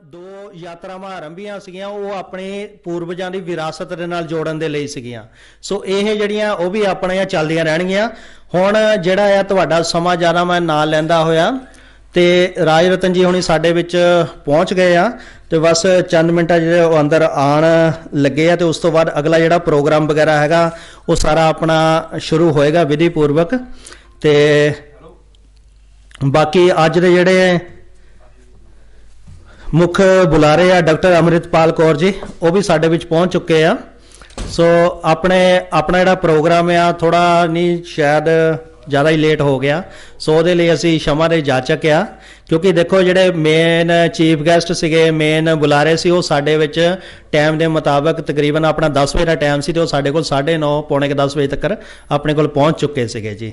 ਦੋ ਯਾਤਰਾਵਾਂ ਆਰੰਭੀਆਂ ਸੀਗੀਆਂ ਉਹ ਆਪਣੇ ਪੂਰਵਜਾਂ ਦੀ ਵਿਰਾਸਤ ਦੇ ਨਾਲ ਜੋੜਨ ਦੇ ਲਈ ਸੀਗੀਆਂ। ਸੋ ਇਹ ਜਿਹੜੀਆਂ ਉਹ ਵੀ ਆਪਣੀਆਂ ਚੱਲਦੀਆਂ ਰਹਿਣਗੀਆਂ। ਹੁਣ ਜਿਹੜਾ ਆ ਤੁਹਾਡਾ ਸਮਾਂ ਜ਼ਿਆਦਾ ਮੈਂ ਨਾਲ ਲੈਂਦਾ ਹੋਇਆ ਤੇ ਰਾਜ ਰਤਨ ਜੀ ਹੁਣੀ ਸਾਡੇ ਵਿੱਚ ਪਹੁੰਚ ਗਏ ਆ ਤੇ ਬਸ ਚੰਦ ਮਿੰਟਾਂ ਜਿਹੜੇ ਉਹ ਅੰਦਰ ਆਉਣ ਲੱਗੇ ਆ ਤੇ ਉਸ ਤੋਂ ਬਾਅਦ ਅਗਲਾ ਜਿਹੜਾ ਪ੍ਰੋਗਰਾਮ ਵਗੈਰਾ ਹੈਗਾ ਉਹ ਸਾਰਾ ਆਪਣਾ ਸ਼ੁਰੂ ਹੋਏਗਾ ਵਿਧੀ ਪੂਰਵਕ। ਤੇ ਬਾਕੀ ਅੱਜ ਦੇ ਜਿਹੜੇ ਮੁੱਖ ਬੁਲਾਰੇ ਆ ਡਾਕਟਰ ਅੰਮ੍ਰਿਤਪਾਲ ਕੌਰ ਜੀ ਉਹ ਵੀ ਸਾਡੇ ਵਿੱਚ ਪਹੁੰਚ ਚੁੱਕੇ ਆ। ਸੋ ਆਪਣਾ ਜਿਹੜਾ ਪ੍ਰੋਗਰਾਮ ਆ ਥੋੜਾ ਨਹੀਂ ਸ਼ਾਇਦ ज़्यादा ही लेट हो गया। सो ਉਹਦੇ ਲਈ ਅਸੀਂ क्षमा ਦੇ ਜਾਚਕ ਆ ਕਿਉਂਕਿ ਦੇਖੋ ਜਿਹੜੇ ਮੇਨ ਚੀਫ ਗੈਸਟ ਸੀਗੇ ਮੇਨ ਬੁਲਾਰੇ ਸੀ ਉਹ ਸਾਡੇ ਵਿੱਚ ਟਾਈਮ ਦੇ ਮੁਤਾਬਕ ਤਕਰੀਬਨ ਆਪਣਾ 10 ਵਜੇ ਦਾ ਟਾਈਮ ਸੀ ਤੇ ਉਹ ਸਾਡੇ ਕੋਲ 9:30 ਪੌਣੇ 10 ਵਜੇ ਤੱਕ ਆਪਣੇ ਕੋਲ ਪਹੁੰਚ ਚੁੱਕੇ ਸੀਗੇ ਜੀ।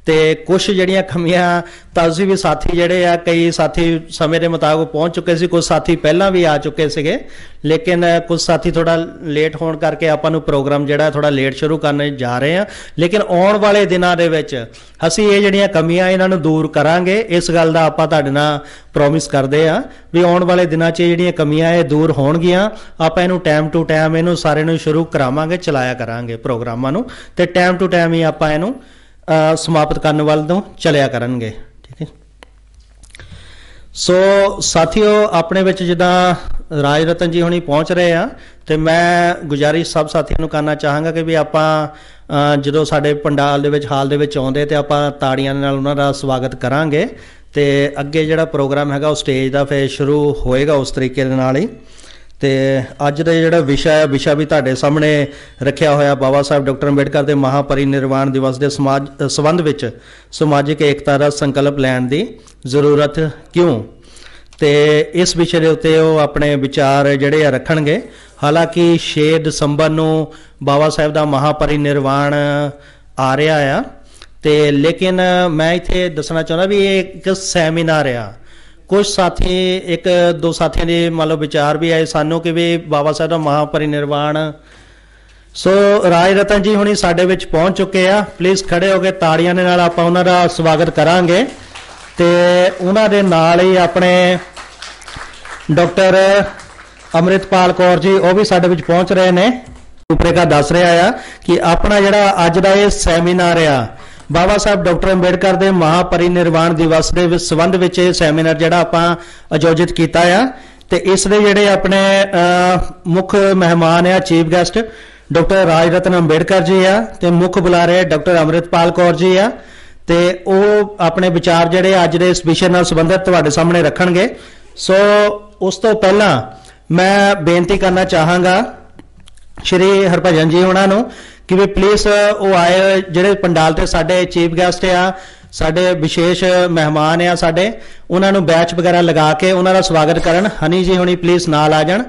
ਤੇ ਕੁਝ ਜਿਹੜੀਆਂ ਕਮੀਆਂ ਤਾਂ ਅਸੀਂ ਵੀ ਸਾਥੀ ਜਿਹੜੇ ਆ ਕਈ ਸਾਥੀ ਸਮੇਂ ਦੇ ਮੁਤਾਬਕ ਪਹੁੰਚ ਚੁੱਕੇ ਸੀ, ਕੁਝ ਸਾਥੀ ਪਹਿਲਾਂ ਵੀ ਆ ਚੁੱਕੇ ਸੀਗੇ ਲੇਕਿਨ ਕੁਝ ਸਾਥੀ ਥੋੜਾ ਲੇਟ ਹੋਣ ਕਰਕੇ ਆਪਾਂ ਨੂੰ ਪ੍ਰੋਗਰਾਮ ਜਿਹੜਾ ਥੋੜਾ ਲੇਟ ਸ਼ੁਰੂ ਕਰਨੇ ਜਾ ਰਹੇ ਆ। ਲੇਕਿਨ ਆਉਣ ਵਾਲੇ ਦਿਨਾਂ ਦੇ ਵਿੱਚ ਅਸੀਂ ਇਹ ਜਿਹੜੀਆਂ ਕਮੀਆਂ ਇਹਨਾਂ ਨੂੰ ਦੂਰ ਕਰਾਂਗੇ। ਇਸ ਗੱਲ ਦਾ ਆਪਾਂ ਤੁਹਾਡੇ ਨਾਲ ਪ੍ਰੋਮਿਸ ਕਰਦੇ ਆ ਵੀ ਆਉਣ ਵਾਲੇ ਦਿਨਾਂ 'ਚ ਜਿਹੜੀਆਂ ਕਮੀਆਂ ਇਹ ਦੂਰ ਹੋਣਗੀਆਂ। ਆਪਾਂ ਇਹਨੂੰ ਟਾਈਮ ਟੂ ਟਾਈਮ ਇਹਨੂੰ ਸਾਰੇ ਨੂੰ ਸ਼ੁਰੂ ਕਰਾਵਾਂਗੇ, ਚਲਾਇਆ ਕਰਾਂਗੇ ਪ੍ਰੋਗਰਾਮਾਂ ਨੂੰ ਤੇ ਟਾਈਮ ਟੂ ਟਾਈਮ ਹੀ ਆਪਾਂ ਇਹਨੂੰ ਸਮਾਪਤ ਕਰਨ ਵੱਲ ਨੂੰ ਚਲਿਆ ਕਰਨਗੇ। ਠੀਕ ਹੈ। ਸੋ ਸਾਥੀਓ ਆਪਣੇ ਵਿੱਚ ਜਿੱਦਾਂ ਰਾਜ ਰਤਨ ਜੀ ਹੁਣੀ ਪਹੁੰਚ ਰਹੇ ਆ ਤੇ ਮੈਂ ਗੁਜ਼ਾਰਿਸ਼ ਸਭ ਸਾਥੀਆਂ ਨੂੰ ਕਰਨਾ ਚਾਹਾਂਗਾ ਕਿ ਵੀ ਆਪਾਂ ਜਦੋਂ ਸਾਡੇ ਪੰਡਾਲ ਦੇ ਵਿੱਚ ਹਾਲ ਦੇ ਵਿੱਚ ਆਉਂਦੇ ਤੇ ਆਪਾਂ ਤਾੜੀਆਂ ਨਾਲ ਉਹਨਾਂ ਦਾ ਸਵਾਗਤ ਕਰਾਂਗੇ ਤੇ ਅੱਗੇ ਜਿਹੜਾ ਪ੍ਰੋਗਰਾਮ ਹੈਗਾ ਉਹ ਸਟੇਜ ਦਾ ਫਿਰ ਸ਼ੁਰੂ ਹੋਏਗਾ ਉਸ ਤਰੀਕੇ ਦੇ ਨਾਲ ਹੀ। ਤੇ ਅੱਜ ਦਾ ਜਿਹੜਾ ਵਿਸ਼ਾ ਵੀ ਤੁਹਾਡੇ ਸਾਹਮਣੇ ਰੱਖਿਆ ਹੋਇਆ ਬਾਬਾ ਸਾਹਿਬ ਡਾਕਟਰ ਅੰਬੇਡਕਰ ਦੇ ਮਹਾਪਰਿਨਿਰਵਾਣ ਦਿਵਸ ਦੇ ਸੰਬੰਧ ਵਿੱਚ ਸਮਾਜਿਕ ਏਕਤਾ ਦਾ ਸੰਕਲਪ ਲੈਣ ਦੀ ਜ਼ਰੂਰਤ ਕਿਉਂ, ਤੇ ਇਸ ਵਿਸ਼ੇ ਦੇ ਉੱਤੇ ਉਹ ਆਪਣੇ ਵਿਚਾਰ ਜਿਹੜੇ ਆ ਰੱਖਣਗੇ। ਹਾਲਾਂਕਿ 6 ਦਸੰਬਰ ਨੂੰ ਬਾਬਾ ਸਾਹਿਬ ਦਾ ਮਹਾਪਰਿਨਿਰਵਾਣ ਆ ਰਿਹਾ ਆ ਤੇ ਲੇਕਿਨ ਮੈਂ ਇੱਥੇ ਦੱਸਣਾ ਚਾਹੁੰਦਾ ਵੀ ਇਹ ਇੱਕ ਸੈਮੀਨਾਰ ਆ। ਕੁਝ ਸਾਥੀ ਇੱਕ ਦੋ ਸਾਥੀਆਂ ਦੇ ਮੰਨ ਲਓ ਵਿਚਾਰ ਵੀ ਆਏ ਸਾਨੂੰ ਕਿ ਵੀ ਬਾਬਾ ਸਾਹਿਬ ਦਾ ਮਹਾਪਰਿਨਿਰਵਾਣ। ਸੋ ਰਾਜ ਰਤਨ ਜੀ ਹੁਣੀ ਸਾਡੇ ਵਿੱਚ ਪਹੁੰਚ ਚੁੱਕੇ ਆ। ਪਲੀਜ਼ ਖੜੇ ਹੋ ਕੇ ਤਾੜੀਆਂ ਦੇ ਨਾਲ ਆਪਾਂ ਉਹਨਾਂ ਦਾ ਸਵਾਗਤ ਕਰਾਂਗੇ ਤੇ ਉਹਨਾਂ ਦੇ ਨਾਲ ਹੀ ਆਪਣੇ ਡਾਕਟਰ ਅੰਮ੍ਰਿਤਪਾਲ ਕੌਰ ਜੀ ਉਹ ਵੀ ਸਾਡੇ ਵਿੱਚ ਪਹੁੰਚ ਰਹੇ ਨੇ। ਰੂਪਰੇਖਾ ਦੱਸ ਰਿਹਾ ਆ ਕਿ ਆਪਣਾ ਜਿਹੜਾ ਅੱਜ ਦਾ ਇਹ ਸੈਮੀਨਾਰ ਆ ਬਾਬਾ ਸਾਹਿਬ ਡਾਕਟਰ ਅੰਬੇਡਕਰ ਦੇ ਮਹਾਪਰਿਨਿਰਵਾਣ ਦਿਵਸ ਦੇ ਸੰਬੰਧ ਵਿੱਚ ਇਹ ਸੈਮੀਨਾਰ ਜਿਹੜਾ ਆਪਾਂ ਆਯੋਜਿਤ ਕੀਤਾ ਆ ਤੇ ਇਸ ਦੇ ਜਿਹੜੇ ਆਪਣੇ ਮੁੱਖ ਮਹਿਮਾਨ ਆ ਚੀਫ ਗੈਸਟ ਡਾਕਟਰ ਰਾਜ ਰਤਨ ਅੰਬੇਡਕਰ ਜੀ ਆ ਤੇ ਮੁੱਖ ਬੁਲਾਰੇ ਡਾਕਟਰ ਅੰਮ੍ਰਿਤਪਾਲ ਕੌਰ ਜੀ ਆ ਤੇ ਉਹ ਆਪਣੇ ਵਿਚਾਰ ਜਿਹੜੇ ਅੱਜ ਦੇ ਇਸ ਵਿਸ਼ੇ ਨਾਲ ਸੰਬੰਧਿਤ ਤੁਹਾਡੇ ਸਾਹਮਣੇ ਰੱਖਣਗੇ। ਸੋ ਉਸ ਤੋਂ ਪਹਿਲਾਂ ਮੈਂ ਬੇਨਤੀ ਕਰਨਾ ਚਾਹਾਂਗਾ ਸ਼੍ਰੀ ਹਰਭਜਨ ਜੀ ਉਹਨਾਂ ਨੂੰ ਕਿ ਵੀ ਪਲੀਜ਼ ਉਹ ਆਏ ਜਿਹੜੇ ਪੰਡਾਲ ਤੇ ਸਾਡੇ ਚੀਫ ਗੈਸਟ ਆ ਸਾਡੇ ਵਿਸ਼ੇਸ਼ ਮਹਿਮਾਨ ਆ ਸਾਡੇ ਉਹਨਾਂ ਨੂੰ ਬੈਚ ਵਗੈਰਾ ਲਗਾ ਕੇ ਉਹਨਾਂ ਦਾ ਸਵਾਗਤ ਕਰਨ। ਹਨੀ ਜੀ ਹੁਣੀ ਪਲੀਜ਼ ਨਾਲ ਆ ਜਾਣ।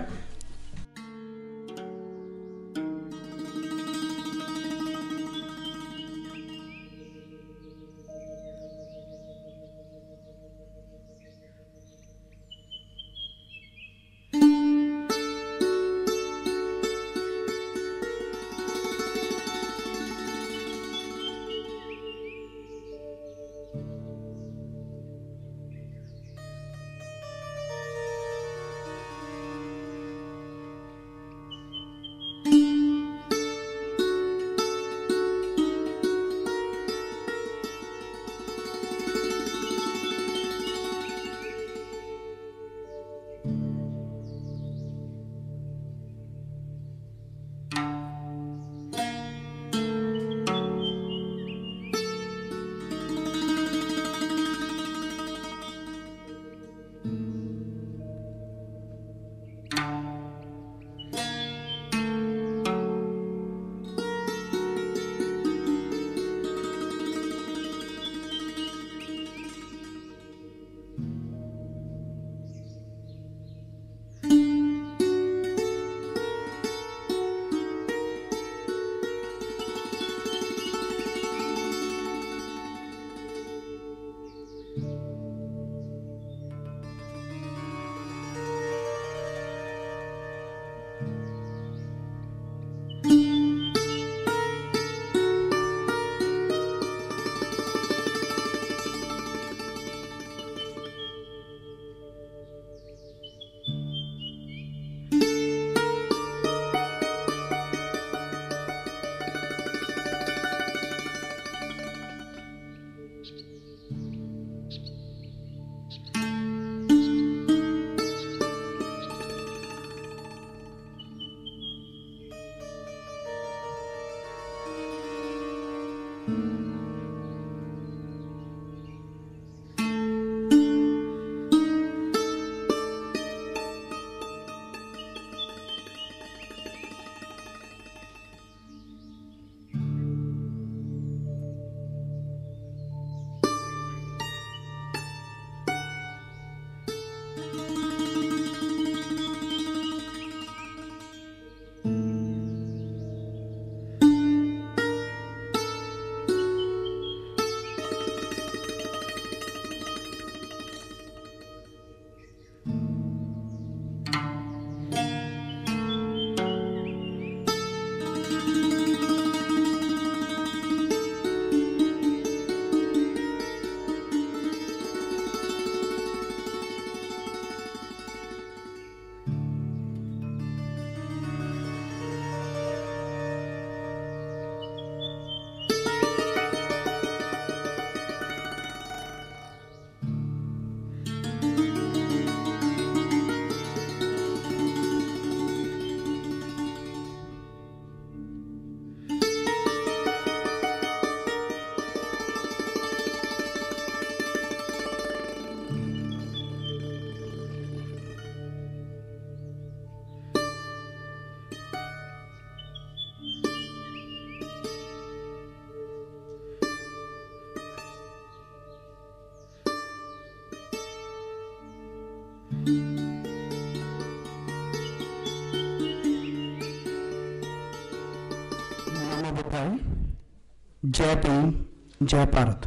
जय भीम जय भारत।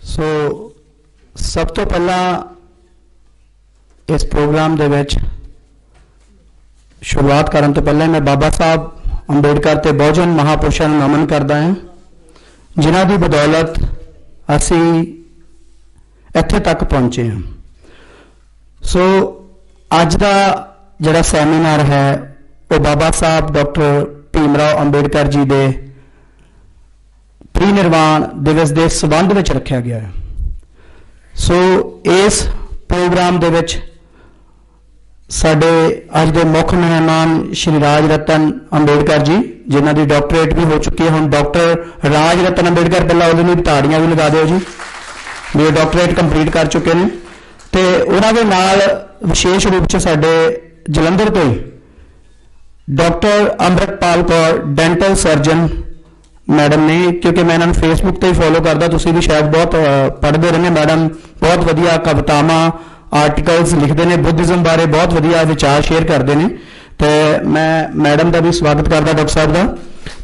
सो सब तो पहला इस प्रोग्राम दे विच शुरुआत करन तो पहले मैं बाबा साहब अंबेडकर ते बहुजन महापुरुषों नूं नमन करदा हां, जिन्हां दी बदौलत असी इत्थे तक पहुंचे हैं। सो अज दा जिहड़ा सैमीनार है वो बाबा साहब डॉक्टर भीमराव अंबेडकर जी दे परिनिर्वाण दिवस के संबंध में रखा गया है। सो इस प्रोग्राम दे विच साडे अज दे मुख मेहमान श्री राज रतन अंबेडकर जी, जिन्हां दी डॉक्टरेट भी हो चुकी है। हुण डॉक्टर राज रतन अंबेडकर, पहला उहदे लई ताड़ियां भी लगा दिओ जी, भी डॉक्टरेट कंप्लीट कर चुके हैं। तो उन्हां दे नाल विशेष रूप से साडे जलंधर तो ही doctor Amritpal Kaur dental surgeon madam ने, क्योंकि मैं इन्होंने फेसबुक पर ही फॉलो करता, तुसी भी शायद बहुत पढ़ते रहने। मैडम बहुत वधिया कवितावां आर्टिकल्स लिखते हैं, बुद्धिज़्म बारे बहुत वधिया विचार शेयर करते हैं। तो मैं मैडम का भी स्वागत करता डॉक्टर साहब का।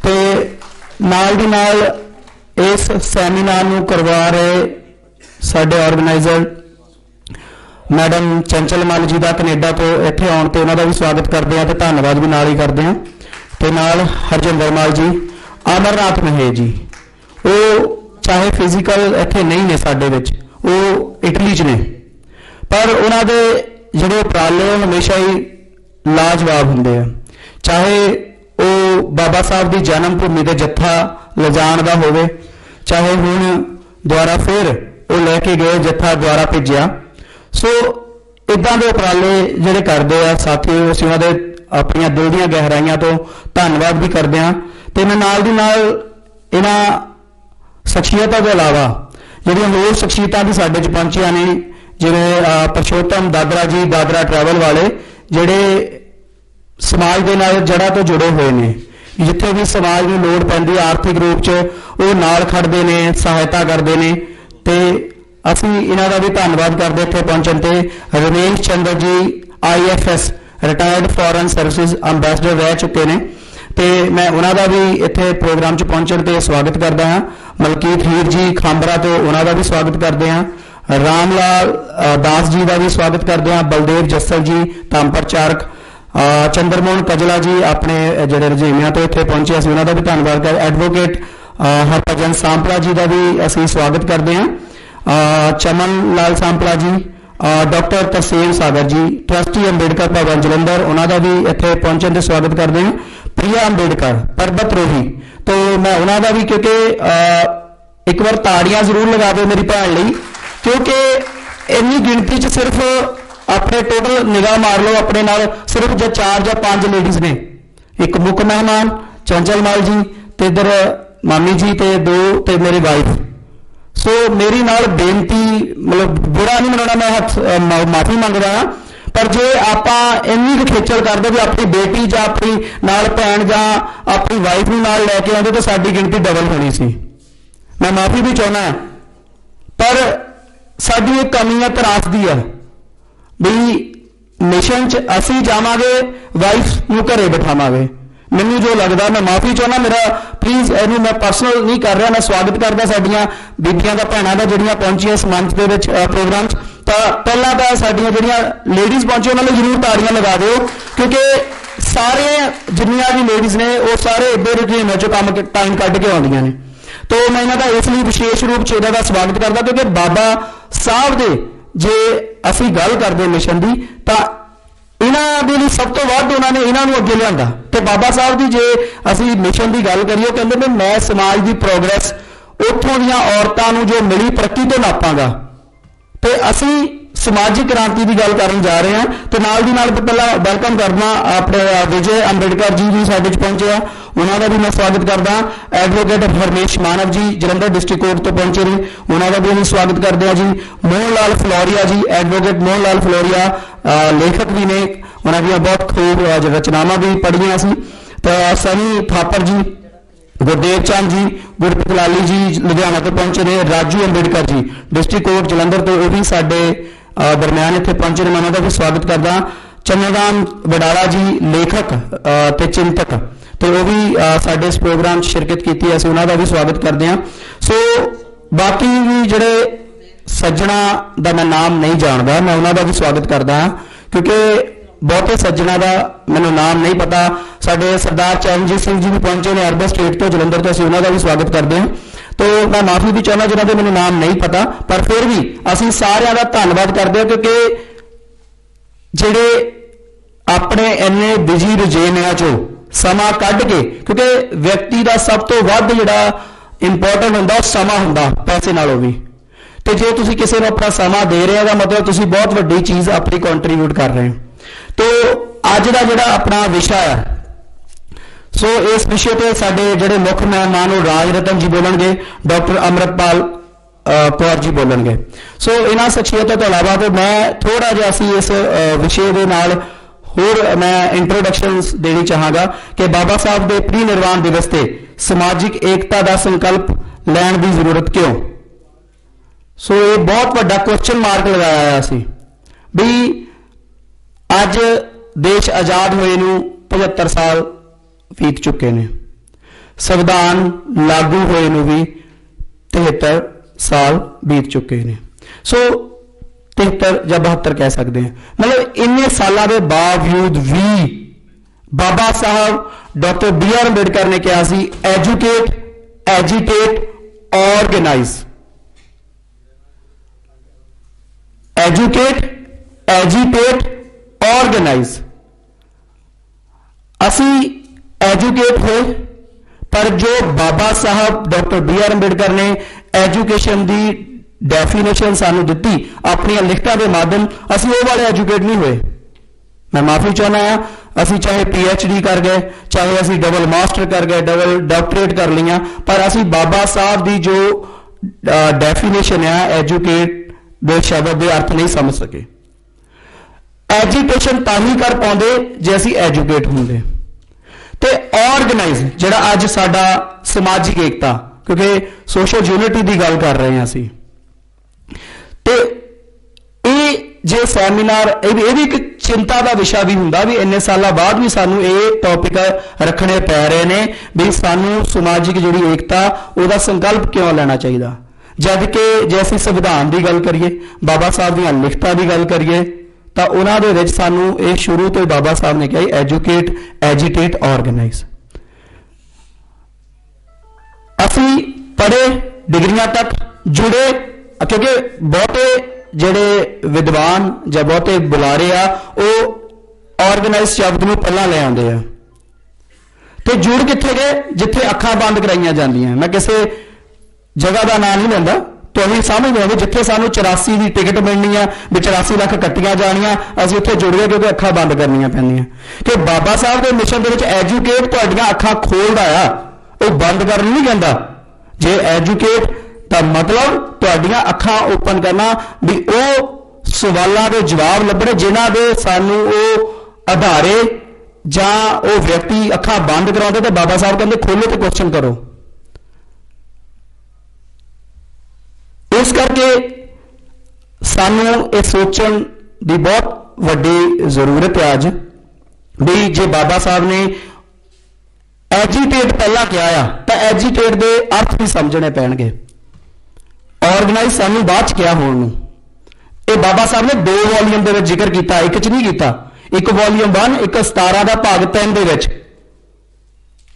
तो नाल दी नाल इस सैमीनार नूं करवा रहे साडे ऑर्गेनाइजर मैडम चंचल मल जी का कनेडा तो इत्थे आउण ते उन्हां दा भी स्वागत करते हैं, तो धन्नवाद भी नाल ही करते हैं। तो नाल हरजिंदर माल जी, अमरनाथ महेश जी, वो चाहे फिजिकल इत्थे नहीं ने साडे विच, वो इटली च ने, पर उन्हां दे जिहड़े उपराले हमेशा ही लाजवाब हुंदे आ। चाहे वो बाबा साहब की जन्म भूमि के जत्था लिजाण दा होवे, चाहे हुण दुआरा फिर वो लैके गए जत्था दुआरा भेजिया। सो इदां दे उपराले जिहड़े करदे आ साथी, असीं उन्हां दे अपणियां दिल दीयां गहराइयां तो धन्नवाद भी करदे हां। ते मैं नाल दी नाल इन्हां शख्सियतां दे अलावा जिहड़ियां होर शख्सियतां भी साडे च पहुंचियां ने, जिवें परशोत्तम दादरा जी, दादरा ट्रैवल वाले, जिहड़े समाज दे नाल जड़ा तो जुड़े हुए ने, जिथे भी समाज नूं लोड़ पैंदी आर्थिक रूप च वो नाल खड़दे ने, सहायता करदे ने। ते असीं इन्हां दा भी धन्नवाद करदे इत्थे पहुंचण ते। रमेश चंद्र जी IFS रिटायर्ड फॉरन सर्विसिज अंबैसडर रह चुके हैं, तो मैं उन्हां दा भी इत्थे प्रोग्राम च पहुंचण ते स्वागत करदा हां। मलकीत हीर जी खांबरा तो उन्हां दा भी स्वागत करदे हां। रामलाल दास जी का भी स्वागत करते हैं। बलदेव जस्सल जी धम प्रचारक, चंद्रमोहन कजला जी अपने जिहड़े रजीमियां तो इत्थे पहुंचे, असीं उन्हां दा भी धन्नवाद कर। एडवोकेट हरभजन सांपला जी का भी असीं स्वागत करते हैं। चमन लाल सांपला जी, डॉक्टर तरसेम सागर जी ट्रस्टी अंबेडकर भवन जलंधर, उन्होंने भी इत्थे पहुंचने के स्वागत करते हैं। प्रिया अंबेडकर परबत रोही, तो मैं उन्होंने भी, क्योंकि एक बार ताड़ियां जरूर लगा दो मेरी भैन लई, क्योंकि इन्नी गिनती च सिर्फ अपने टोटल निगाह मार लो अपने नाल, सिर्फ जो 4 या 5 लेडीज ने, एक मुख मेहमान चंचल माल जी, तो इधर मामी जी, तो 2 ते मेरी वाइफ। सो मेरी नाल बेनती, मतलब बुरा नहीं मनाना, मैं माफी मंगदा हां, पर जे आपां इन्नी खेचल करदे भी अपनी बेटी जां अपनी नाल भैन जां अपनी वाइफ नूं नाल लैके आउंदे तो साडी गिनती डबल होनी सी। मैं माफी भी चाहुंदा, पर साडी एक कमी है त्रासदी है भी मिशन च असीं जावांगे, वाइफ नूं घरे बिठावांगे। मैनू जो लगता, मैं माफी चाहना, मेरा प्लीज़ इनू मैं पर्सनल नहीं कर रहा, मैं स्वागत करता साडियां बीबियां दा भैणां दा जिहड़ियां पहुंचियां इस मंच दे विच प्रोग्राम च। तो पहला तो साडियां जिहड़ियां लेडीज़ पहुंची उन्होंने जरूर ताड़ियां लगा दिओ, क्योंकि सारे जिन्नियां भी लेडीज़ ने वो सारे इधर रजीम चो काम टाइम कढ के आउंदियां ने। तो मैं इन्हां दा इसलिए विशेष रूप से इहदा स्वागत करता, क्योंकि बाबा साहब दे जे असीं गल करदे मिशन दी, तां इन्हां दे लई सब तो वध उन्होंने इन्हां नूं अगे लिआंदा। तो बाबा साहब की जे असीं मिशन की गल करिए, कहते भी मैं समाज की प्रोग्रेस उत्थों दीआं औरतां नूं जो मिली तरक्की तो नापांगा, तो असीं समाजिक क्रांति की गल करन जा रहे हैं। तो नाल दी नाल पहला वेलकम करना अपने विजय अंबेडकर जी भी साडे च पहुंचे आ, उन्होंने भी मैं स्वागत करदा। एडवोकेट हरमेश मानव जी जलंधर डिस्ट्रिक्ट कोर्ट तो पहुंचे ने, उन्होंने भी स्वागत करते हैं जी। मोहन लाल फलोरिया जी, एडवोकेट मोहन लाल फलोरिया लेखक भी ने, उन्होंने बहुत खूब रचनावां भी पढ़ियां सी। तो सनी थापर जी, गुरदेव चंद जी, गुरप्रीत लाली जी लुधियाना तो पहुंचे ने। राजू अंबेडकर जी डिस्ट्रिक्ट कोर्ट जलंधर तो वह भी साडे दरम्यान इत्थे पहुंचे ने, मैं उन्होंने भी स्वागत करदा। ਚੰਨਰਾਮ ਵਡਾਲਾ ਜੀ ਲੇਖਕ ਤੇ ਚਿੰਤਕ, ਤੇ ਉਹ ਵੀ ਸਾਡੇ ਇਸ ਪ੍ਰੋਗਰਾਮ 'ਚ ਸ਼ਿਰਕਤ ਕੀਤੀ, ਅਸੀਂ ਉਹਨਾਂ ਦਾ ਵੀ ਸਵਾਗਤ ਕਰਦੇ ਹਾਂ। ਸੋ ਬਾਕੀ ਵੀ ਜਿਹੜੇ ਸੱਜਣਾ ਦਾ ਮੈਂ ਨਾਮ ਨਹੀਂ ਜਾਣਦਾ, ਮੈਂ ਉਹਨਾਂ ਦਾ ਵੀ ਸਵਾਗਤ ਕਰਦਾ ਹਾਂ, ਕਿਉਂਕਿ ਬਹੁਤੇ ਸੱਜਣਾ ਦਾ ਮੈਨੂੰ ਨਾਮ ਨਹੀਂ ਪਤਾ। ਸਾਡੇ ਸਰਦਾਰ ਚਰਨਜੀਤ ਸਿੰਘ ਜੀ ਵੀ ਪਹੁੰਚੇ ਨੇ ਅਰਬਨ ਸਟੇਟ ਤੋਂ, ਜਲੰਧਰ ਤੋਂ, ਅਸੀਂ ਉਹਨਾਂ ਦਾ ਵੀ ਸਵਾਗਤ ਕਰਦੇ ਹਾਂ। तो मैं माफ़ी भी चाहना जिन्होंने मैंने नाम नहीं पता, पर फिर भी असी सारिਆਂ ਦਾ धन्यवाद करते हैं, क्योंकि ਜਿਹੜੇ अपने इन्ने बिजी रुझेविਆਂ चों समा कढ़ के, क्योंकि व्यक्ति का सब तो वध जिहड़ा इंपोर्टेंट हुंदा ਉਹ समा हुंदा पैसे नालों भी, तो जो तुसीं किसी नूं अपना समा दे रहे हो दा मतलब तुसीं बहुत वड्डी चीज़ अपनी कंट्रीब्यूट कर रहे हो। तो अज दा जिहड़ा अपना विषय है, सो इस विषय पर साडे जिहड़े मुख मेहमान वो राज रतन जी बोलणगे, डॉक्टर अमृतपाल कौर जी बोलणगे। सो इन्हां शख्सियतां तो इलावा तो मैं थोड़ा जिहा असीं इस विषय दे नाल होर मैं इंट्रोडक्शन देनी चाहांगा कि बाबा साहब के परिनिर्वाण दिवस ते समाजिक एकता का संकल्प लैण की जरूरत क्यों। सो ये बहुत वड्डा क्वेश्चन मार्क लगाया असी भी अज देश आज़ाद होए नूं 75 साल बीत चुके ने, संविधान लागू होए नूं भी 73 साल बीत चुके ने। सो 73 या 72 कह सकते हैं, मतलब इन्ने सालों के बावजूद भी बाबा साहब डॉक्टर BR अंबेडकर ने कहा सी educate, agitate, organise. Educate, agitate, organise. असी एजुकेट हुए, पर जो बाबा साहब डॉक्टर BR अंबेडकर ने एजुकेशन की डेफिनेशन सानू दिती अपनी लिखतां के माध्यम, असी वो वाले एजुकेट नहीं हुए। मैं माफी चाहना है, असी चाहे PhD कर गए, चाहे असी डबल मास्टर कर गए, डबल डॉक्टरेट कर लिया, पर असी बाबा साहब की जो डेफिनेशन है एजुकेट दे शब्द के अर्थ नहीं समझ सके। एजुकेशन ताही कर पाते जे असी एजुकेट होंगे। तो ऑर्गेनाइज जिहड़ा अज साडा समाजिक एकता, क्योंकि सोशल यूनिटी की गल कर रहे हैं असी, तो ये जो सैमीनार ये भी एक चिंता का विषय भी हुंदा भी इन्ने सालों बाद भी सानू ये टॉपिक रखने पै रहे हैं भी सानू समाजिक जिहड़ी एकता उहदा संकल्प क्यों लेना चाहिए। जबकि जे असीं संविधान की गल करिए, बाबा साहब दीआं लिखतां की गल करिए, तो उन्हां दे विच सानू ये शुरू तो बाबा साहब ने कहा एजुकेट, एजिटेट, ऑर्गेनाइज। असीं पढ़े, डिग्रियां तक जुड़े, क्योंकि बहुते जिहड़े विद्वान या बहुते बुलारे आ वो ऑर्गेनाइज शब्द नूं पहलां ले आउंदे आ, ते जुड़ कित्थे गए जिथे अखां बंद कराइयां जांदियां। मैं किसी जगह का नाम नहीं लैंदा, तो अभी समझ लओ जिथे सानू 84 की टिकट मिलनी है भी 84 लाख कट्टियां जानियां, असीं उत्थे जुड़ गए क्योंकि अखां बंद करनियां पैंदियां। कि बाबा साहब के मिशन दे विच एजुकेट तुहाडीआं अखां खोलदा आ, वो बंद करन नहीं कहंदा। जे एजुकेट का मतलब तुहाडीआं अखां ओपन करना भी वो सवालों के जवाब लभणे जिन्हां दे सानू वो आधारे जां वो व्यक्ति अखां बंद कराउंदे, ते बाबा साहब कहंदे खोलो ते क्वेश्चन करो। इस करके सानू ये सोचण की बहुत वड्डी जरूरत है अज भी जे बाबा साहब ने एजिटेट पहला किया तो एजिटेट के अर्थ भी समझने पैणगे। ऑर्गेनाइज सानू बाद च क्या होण नूं, ये बाबा साहब ने 2 वॉल्यूम के जिक्र किया, एक च नहीं किया। एक वॉल्यूम 1, एक 17 का भाग 3 दे विच।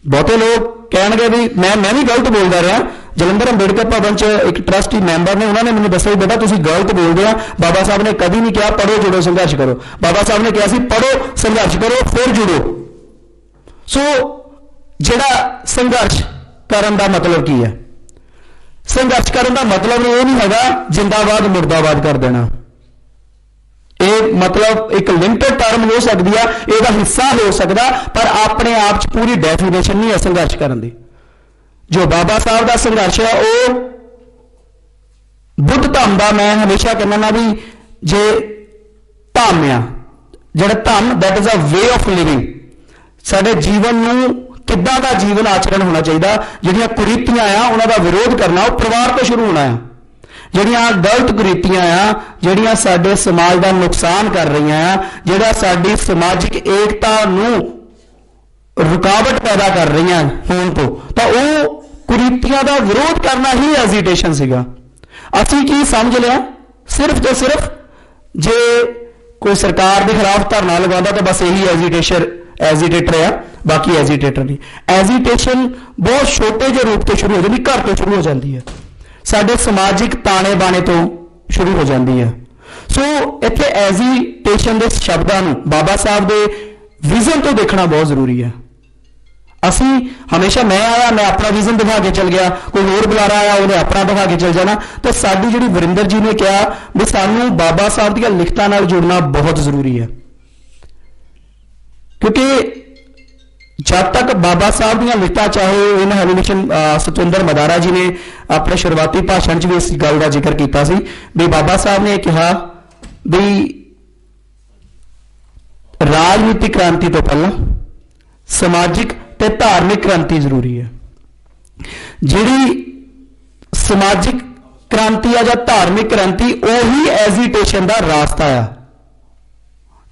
बहुते लोग कहणगे भी मैं भी गलत बोलता रहा। जलंधर अंबेडकर भवन च एक ट्रस्टी मैंबर ने उन्होंने मैंने दस्सिया बेटा तुसीं गलत बोलते हैं, बाबा साहब ने कभी नहीं कहा पढ़ो जुड़ो संघर्ष करो। बाबा साहब ने कहा सी पढ़ो संघर्ष करो फिर जुड़ो। सो जिहड़ा संघर्ष करन दा मतलब की है, संघर्ष करन दा मतलब ये नहीं हैगा जिंदाबाद मुर्दाबाद कर देना। ये मतलब एक लिमिटेड टर्म हो सकती है, इसका हिस्सा हो सकता, पर अपने आप च पूरी डेफिनेशन नहीं है संघर्ष करने की। जो बाबा साहब का संघर्ष है वो बुद्ध धम का, मैं हमेशा कहना भी जे धम आ जिहड़ा धम that is a way of living, साडे जीवन नूं किद्दां दा जीवन आचरण होना चाहिए। जिहड़ियां कुरीतियां आ उन्हां दा विरोध करना वो परिवार तो शुरू होना है। ਜਿਹੜੀਆਂ ਗਲਤ ਕੁਰੀਤੀਆਂ ਆ, ਜਿਹੜੀਆਂ ਸਾਡੇ ਸਮਾਜ ਦਾ ਨੁਕਸਾਨ ਕਰ ਰਹੀਆਂ ਆ, ਜਿਹੜਾ ਸਾਡੀ ਸਮਾਜਿਕ ਏਕਤਾ ਨੂੰ ਰੁਕਾਵਟ ਪੈਦਾ ਕਰ ਰਹੀਆਂ ਹੋਣ ਤੋਂ, ਤਾਂ ਉਹ ਕੁਰੀਤੀਆਂ ਦਾ ਵਿਰੋਧ ਕਰਨਾ ਹੀ ਐਜੀਟੇਸ਼ਨ ਸੀਗਾ। ਅਸੀਂ ਕੀ ਸਮਝ ਲਿਆ, ਸਿਰਫ ਤੇ ਸਿਰਫ ਜੇ ਕੋਈ ਸਰਕਾਰ ਦੇ ਖਿਲਾਫ ਧਰਨਾ ਲਗਾਉਂਦਾ ਤਾਂ ਬਸ ਇਹੀ ਐਜੀਟੇਟਰ ਆ, ਬਾਕੀ ਐਜੀਟੇਟਰ ਨਹੀਂ। ਐਜੀਟੇਸ਼ਨ ਬਹੁਤ ਛੋਟੇ ਜਿਹੇ ਰੂਪ ਤੋਂ ਸ਼ੁਰੂ ਹੋ ਜਾਂਦੀ, ਘਰ ਤੋਂ ਸ਼ੁਰੂ ਹੋ ਜਾਂਦੀ ਹੈ, ਸਾਡੇ ਸਮਾਜਿਕ ਤਾਣੇ ਬਾਣੇ ਤੋਂ ਸ਼ੁਰੂ ਹੋ ਜਾਂਦੀ ਹੈ। ਸੋ ਇੱਥੇ ਐਜੀਟੇਸ਼ਨ ਦੇ ਸ਼ਬਦਾਂ ਨੂੰ ਬਾਬਾ ਸਾਹਿਬ ਦੇ ਵਿਜ਼ਨ ਤੋਂ ਦੇਖਣਾ ਬਹੁਤ ਜ਼ਰੂਰੀ ਹੈ। ਅਸੀਂ ਹਮੇਸ਼ਾ ਮੈਂ ਆਇਆ, ਮੈਂ ਆਪਣਾ ਵਿਜ਼ਨ ਦਿਖਾ ਕੇ ਚਲ ਗਿਆ, ਕੋਈ ਹੋਰ ਬੁਲਾਰਾ ਆਇਆ ਉਹਨੇ ਆਪਣਾ ਦਿਖਾ ਕੇ ਚਲ ਜਾਣਾ। ਤਾਂ ਸਾਡੀ ਜਿਹੜੀ ਵਰਿੰਦਰ ਜੀ ਨੇ ਕਿਹਾ ਵੀ ਸਾਨੂੰ ਬਾਬਾ ਸਾਹਿਬ ਦੀਆਂ ਲਿਖਤਾਂ ਨਾਲ ਜੁੜਨਾ ਬਹੁਤ ਜ਼ਰੂਰੀ ਹੈ, ਕਿਉਂਕਿ ਜਦ ਤੱਕ ਬਾਬਾ ਸਾਹਿਬ ਦੀਆਂ ਲਿਖਤਾਂ, ਚਾਹੇ ਇਹਨਾਂ ਹੈਲੀਵੇਸ਼ਨ ਸਤਵਿੰਦਰ ਮਦਾਰਾ ਜੀ ਨੇ ਆਪਣੇ ਸ਼ੁਰੂਆਤੀ ਭਾਸ਼ਣ 'ਚ ਵੀ ਇਸ ਗੱਲ ਦਾ ਜ਼ਿਕਰ ਕੀਤਾ ਸੀ ਵੀ ਬਾਬਾ ਸਾਹਿਬ ਨੇ ਕਿਹਾ ਵੀ ਰਾਜਨੀਤਿਕ ਕ੍ਰਾਂਤੀ ਤੋਂ ਪਹਿਲਾਂ ਸਮਾਜਿਕ ਤੇ ਧਾਰਮਿਕ ਕ੍ਰਾਂਤੀ ਜ਼ਰੂਰੀ ਹੈ। ਜਿਹੜੀ ਸਮਾਜਿਕ ਕ੍ਰਾਂਤੀ ਆ ਜਾਂ ਧਾਰਮਿਕ ਕ੍ਰਾਂਤੀ, ਉਹੀ ਐਜੀਟੇਸ਼ਨ ਦਾ ਰਾਸਤਾ ਆ।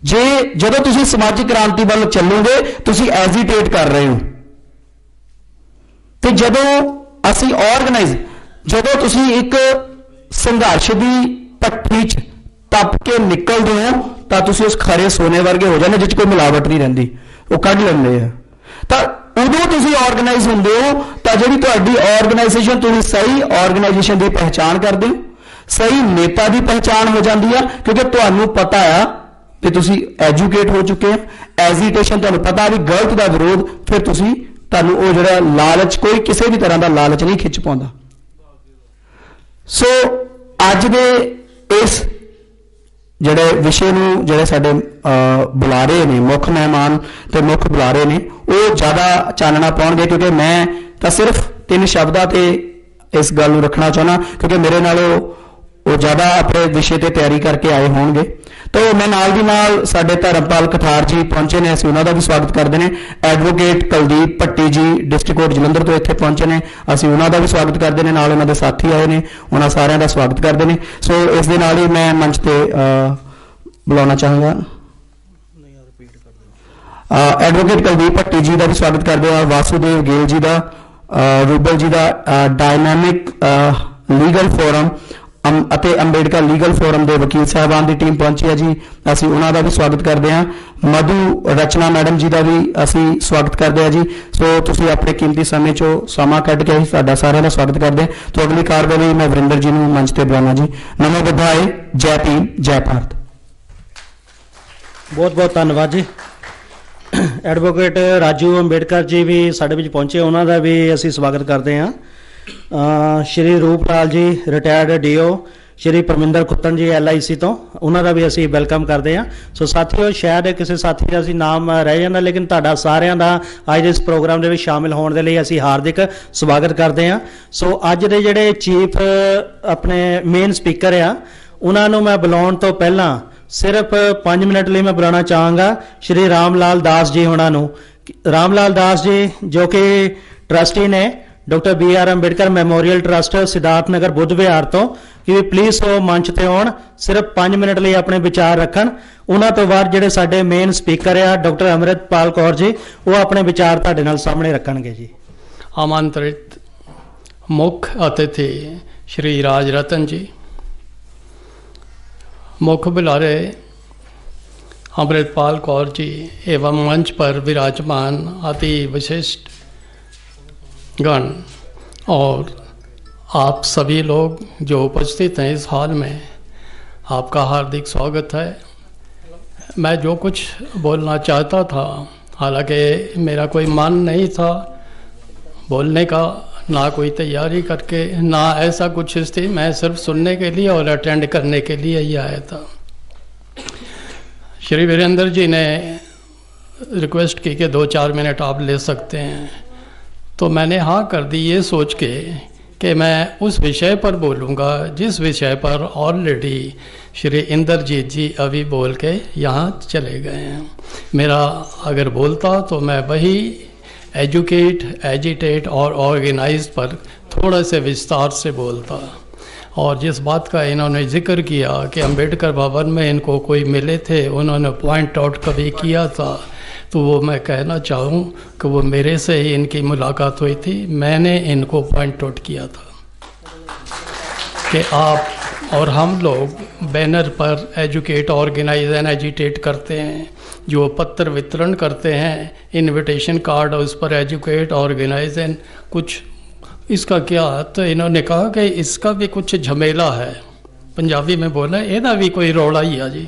ਜਦੋਂ ਤੁਸੀਂ ਸਮਾਜਿਕ ਕ੍ਰਾਂਤੀ ਵੱਲ ਚੱਲੋਗੇ ਤੁਸੀਂ ਐਜੀਟੇਟ ਕਰ ਰਹੇ ਹੋ, ਤੇ ਜਦੋਂ ਅਸੀਂ ਆਰਗੇਨਾਈਜ਼, ਜਦੋਂ ਤੁਸੀਂ ਇੱਕ ਸੰਘਰਸ਼ ਦੀ ਪੱਟੀ 'ਚ ਤਪ ਕੇ ਨਿਕਲਦੇ ਹੋ ਤਾਂ ਤੁਸੀਂ ਉਸ ਖਰੇ ਸੋਨੇ ਵਰਗੇ ਹੋ ਜਾਂਦੇ, ਜਿਸ 'ਚ ਕੋਈ ਮਿਲਾਵਟ ਨਹੀਂ ਰਹਿੰਦੀ, ਉਹ ਕੱਢ ਲੈਂਦੇ ਆ। ਤਾਂ ਉਦੋਂ ਤੁਸੀਂ ਆਰਗੇਨਾਈਜ਼ ਹੁੰਦੇ ਹੋ, ਤਾਂ ਜਿਹੜੀ ਤੁਹਾਡੀ ਆਰਗੇਨਾਈਜੇਸ਼ਨ, ਤੁਸੀਂ ਸਹੀ ਆਰਗੇਨਾਈਜੇਸ਼ਨ ਦੀ ਪਹਿਚਾਣ ਕਰਦੇ ਹੋ, ਸਹੀ ਨੇਤਾ ਦੀ ਪਹਿਚਾਣ ਹੋ ਜਾਂਦੀ ਆ, ਕਿਉਂਕਿ ਤੁਹਾਨੂੰ ਪਤਾ ਆ ਕਿ ਤੁਸੀਂ ਐਜੂਕੇਟ ਹੋ ਚੁੱਕੇ ਆ। ਐਜੀਟੇਸ਼ਨ ਤੁਹਾਨੂੰ ਪਤਾ ਵੀ ਗਲਤ ਦਾ ਵਿਰੋਧ, ਫਿਰ ਤੁਹਾਨੂੰ ਉਹ ਜਿਹੜਾ ਲਾਲਚ, ਕੋਈ ਕਿਸੇ ਵੀ ਤਰ੍ਹਾਂ ਦਾ ਲਾਲਚ ਨਹੀਂ ਖਿੱਚ ਪਾਉਂਦਾ। ਸੋ ਅੱਜ ਦੇ ਇਸ ਜਿਹੜੇ ਵਿਸ਼ੇ ਨੂੰ, ਜਿਹੜੇ ਸਾਡੇ ਬੁਲਾਰੇ ਨੇ, ਮੁੱਖ ਮਹਿਮਾਨ ਤੇ ਮੁੱਖ ਬੁਲਾਰੇ ਨੇ, ਉਹ ਜ਼ਿਆਦਾ ਚਾਨਣਾ ਪਾਉਣਗੇ, ਕਿਉਂਕਿ ਮੈਂ ਤਾਂ ਸਿਰਫ 3 ਸ਼ਬਦਾਂ ਤੇ ਇਸ ਗੱਲ ਨੂੰ ਰੱਖਣਾ ਚਾਹੁੰਦਾ, ਕਿਉਂਕਿ ਮੇਰੇ ਨਾਲ ਉਹ ਜ਼ਿਆਦਾ ਆਪਣੇ ਵਿਸ਼ੇ ਤੇ ਤਿਆਰੀ ਕਰਕੇ ਆਏ ਹੋਣਗੇ। ਤਾਂ ਮੈਂ ਨਾਲ ਦੀ ਨਾਲ ਸਾਡੇ ਧਰਮਪਾਲ ਕਠਾਰ ਜੀ ਪਹੁੰਚੇ ਨੇ, ਅਸੀਂ ਉਹਨਾਂ ਦਾ ਵੀ ਸਵਾਗਤ ਕਰਦੇ ਨੇ। ਐਡਵੋਕੇਟ ਕੁਲਦੀਪ ਭੱਟੀ ਜੀ ਡਿਸਟ੍ਰਿਕਟ ਕੋਰਟ ਜਲੰਧਰ ਤੋਂ ਇੱਥੇ ਪਹੁੰਚੇ ਨੇ, ਅਸੀਂ ਉਹਨਾਂ ਦਾ ਵੀ ਸਵਾਗਤ ਕਰਦੇ ਨੇ। ਨਾਲ ਉਹਨਾਂ ਦੇ ਸਾਥੀ ਆਏ ਨੇ, ਉਹਨਾਂ ਸਾਰਿਆਂ ਦਾ ਸਵਾਗਤ ਕਰਦੇ ਨੇ। ਸੋ ਇਸ ਦੇ ਨਾਲ ਹੀ ਮੈਂ ਮੰਚ ਤੇ ਬੁਲਾਉਣਾ ਚਾਹਾਂਗਾ ਐਡਵੋਕੇਟ ਕੁਲਦੀਪ ਭੱਟੀ ਜੀ ਦਾ ਵੀ ਸਵਾਗਤ ਕਰਦੇ ਹਾਂ, ਵਾਸੂਦੇਵ ਗਿੱਲ ਜੀ ਦਾ, ਰੂਬਲ ਜੀ ਦਾ, ਡਾਇਨਾਮਿਕ ਲੀਗਲ ਫੋਰਮ ਅਤੇ ਅੰਬੇਡਕਰ ਲੀਗਲ ਫੋਰਮ ਦੇ ਵਕੀਲ ਸਾਹਿਬਾਨ ਦੀ ਟੀਮ ਪਹੁੰਚੀ ਹੈ ਜੀ, ਅਸੀਂ ਉਹਨਾਂ ਦਾ ਵੀ ਸਵਾਗਤ ਕਰਦੇ ਹਾਂ। ਮਧੂ ਰਚਨਾ ਮੈਡਮ ਜੀ ਦਾ ਵੀ ਅਸੀਂ ਸਵਾਗਤ ਕਰਦੇ ਹਾਂ ਜੀ। ਸੋ ਤੁਸੀਂ ਆਪਣੇ ਕੀਮਤੀ ਸਮੇਂ 'ਚੋਂ ਸਮਾਂ ਕੱਢ ਕੇ ਸਾਡਾ ਸਾਰਿਆਂ ਦਾ ਸਵਾਗਤ ਕਰਦੇ ਹਾਂ। ਤੋਂ ਅਗਲੀ ਕਾਰਵਾਈ ਮੈਂ ਵਰਿੰਦਰ ਜੀ ਨੂੰ ਮੰਚ ਤੇ ਬੁਲਾਉਣਾ ਜੀ। ਨਮੋ ਬੁੱਧਾਏ, ਜੈ ਭੀਮ, ਜੈ ਭਾਰਤ। ਬਹੁਤ ਬਹੁਤ ਧੰਨਵਾਦ ਜੀ। ਐਡਵੋਕੇਟ ਰਾਜੂ ਅੰਬੇਡਕਰ ਜੀ ਵੀ ਸਾਡੇ ਵਿੱਚ ਪਹੁੰਚੇ, ਉਹਨਾਂ ਦਾ ਵੀ ਅਸੀਂ ਸਵਾਗਤ ਕਰਦੇ ਹਾਂ। ਸ਼੍ਰੀ ਰੂਪ ਲਾਲ ਜੀ ਰਿਟਾਇਰਡ ਡੀਓ, ਸ਼੍ਰੀ ਪਰਮਿੰਦਰ ਖੁੱਤਨ ਜੀ LIC ਤੋਂ, ਉਹਨਾਂ ਦਾ ਵੀ ਅਸੀਂ ਵੈਲਕਮ ਕਰਦੇ ਹਾਂ। ਸੋ ਸਾਥੀਓ, ਸ਼ਾਇਦ ਕਿਸੇ ਸਾਥੀ ਦਾ ਅਸੀਂ ਨਾਮ ਰਹਿ ਜਾਂਦਾ, ਲੇਕਿਨ ਤੁਹਾਡਾ ਸਾਰਿਆਂ ਦਾ ਅੱਜ ਦੇ ਇਸ ਪ੍ਰੋਗਰਾਮ ਦੇ ਵਿੱਚ ਸ਼ਾਮਿਲ ਹੋਣ ਦੇ ਲਈ ਅਸੀਂ ਹਾਰਦਿਕ ਸਵਾਗਤ ਕਰਦੇ ਹਾਂ। ਸੋ ਅੱਜ ਦੇ ਜਿਹੜੇ ਚੀਫ ਆਪਣੇ ਮੇਨ ਸਪੀਕਰ ਆ, ਉਹਨਾਂ ਨੂੰ ਮੈਂ ਬੁਲਾਉਣ ਤੋਂ ਪਹਿਲਾਂ ਸਿਰਫ 5 ਮਿੰਟ ਲਈ ਮੈਂ ਬੁਲਾਉਣਾ ਚਾਹਾਂਗਾ ਸ਼੍ਰੀ ਰਾਮ ਲਾਲ ਦਾਸ ਜੀ ਹੋਣਾ ਨੂੰ। ਰਾਮ ਲਾਲ ਦਾਸ ਜੀ ਜੋ ਕਿ ਟਰਸਟੀ ਨੇ doctor BR Ambedkar memorial trust Siddharth Nagar Buddh Vihar ਤੋਂ, ਕਿ ਪਲੀਜ਼ ਉਹ ਮੰਚ ਤੇ ਆਉਣ, ਸਿਰਫ 5 ਮਿੰਟ ਲਈ ਆਪਣੇ ਵਿਚਾਰ ਰੱਖਣ। ਉਹਨਾਂ ਤੋਂ ਬਾਅਦ ਜਿਹੜੇ ਸਾਡੇ ਮੇਨ ਸਪੀਕਰ ਆ ਡਾਕਟਰ ਅੰਮ੍ਰਿਤਪਾਲ ਕੌਰ ਜੀ, ਉਹ ਆਪਣੇ ਵਿਚਾਰ ਤੁਹਾਡੇ ਨਾਲ ਸਾਹਮਣੇ ਰੱਖਣਗੇ ਜੀ। ਆਮੰਤਰਿਤ ਮੁੱਖ ਅਤਿਥੀ ਸ਼੍ਰੀ ਰਾਜ ਰਤਨ ਜੀ, मुख्य बुलारे अमृतपाल कौर जी एवं मंच पर विराजमान अति विशिष्ट गण और आप सभी लोग जो उपस्थित हैं इस हॉल में, आपका हार्दिक स्वागत है। मैं जो कुछ बोलना चाहता था, हालांकि मेरा कोई मन नहीं था बोलने का, ना कोई तैयारी करके, ना ऐसा कुछ थी, मैं सिर्फ सुनने के लिए और अटेंड करने के लिए ही आया था। श्री वीरेंद्र जी ने रिक्वेस्ट की कि 2-4 मिनट आप ले सकते हैं, तो मैंने हाँ कर दी, ये सोच के कि मैं उस विषय पर बोलूँगा जिस विषय पर ऑलरेडी श्री इंद्रजीत जी अभी बोल के यहाँ चले गए हैं। मेरा अगर बोलता तो मैं वही एजुकेट, एजिटेट और ऑर्गेनाइज पर थोड़ा से विस्तार से बोलता। और जिस बात का इन्होंने जिक्र किया कि अंबेडकर भवन में इनको कोई मिले थे, उन्होंने पॉइंट आउट कभी किया था, तो वो मैं कहना चाहूँ कि वो मेरे से ही इनकी मुलाकात हुई थी। मैंने इनको पॉइंट आउट किया था कि आप और हम लोग बैनर पर एजुकेट, ऑर्गेनाइज एंड एजिटेट करते हैं, जो पत्र वितरण करते हैं, इनविटेशन कार्ड, उस पर एजुकेट, ऑर्गेनाइज एंड कुछ, इसका क्या? तो इन्होंने कहा कि इसका भी कुछ झमेला है। पंजाबी में बोला, एदा भी कोई रौला ही है जी।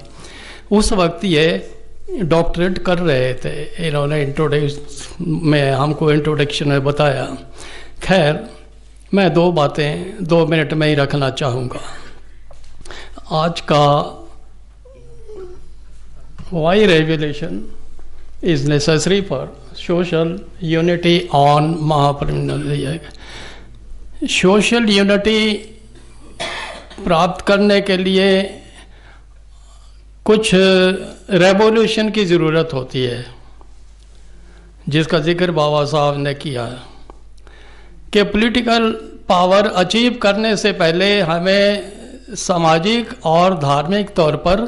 उस वक्त ये डॉक्टरेट कर रहे थे, इन्होंने हमको इंट्रोडक्शन में बताया। खैर, मैं 2 बातें 2 मिनट में ही रखना चाहूँगा। आज का why revolution is necessary for social unity on Mahaparinirvan. Social unity प्राप्त करने के लिए कुछ रेवोल्यूशन की ज़रूरत होती है, जिसका जिक्र बाबा साहब ने किया कि पॉलिटिकल पावर अचीव करने से पहले हमें सामाजिक और धार्मिक तौर पर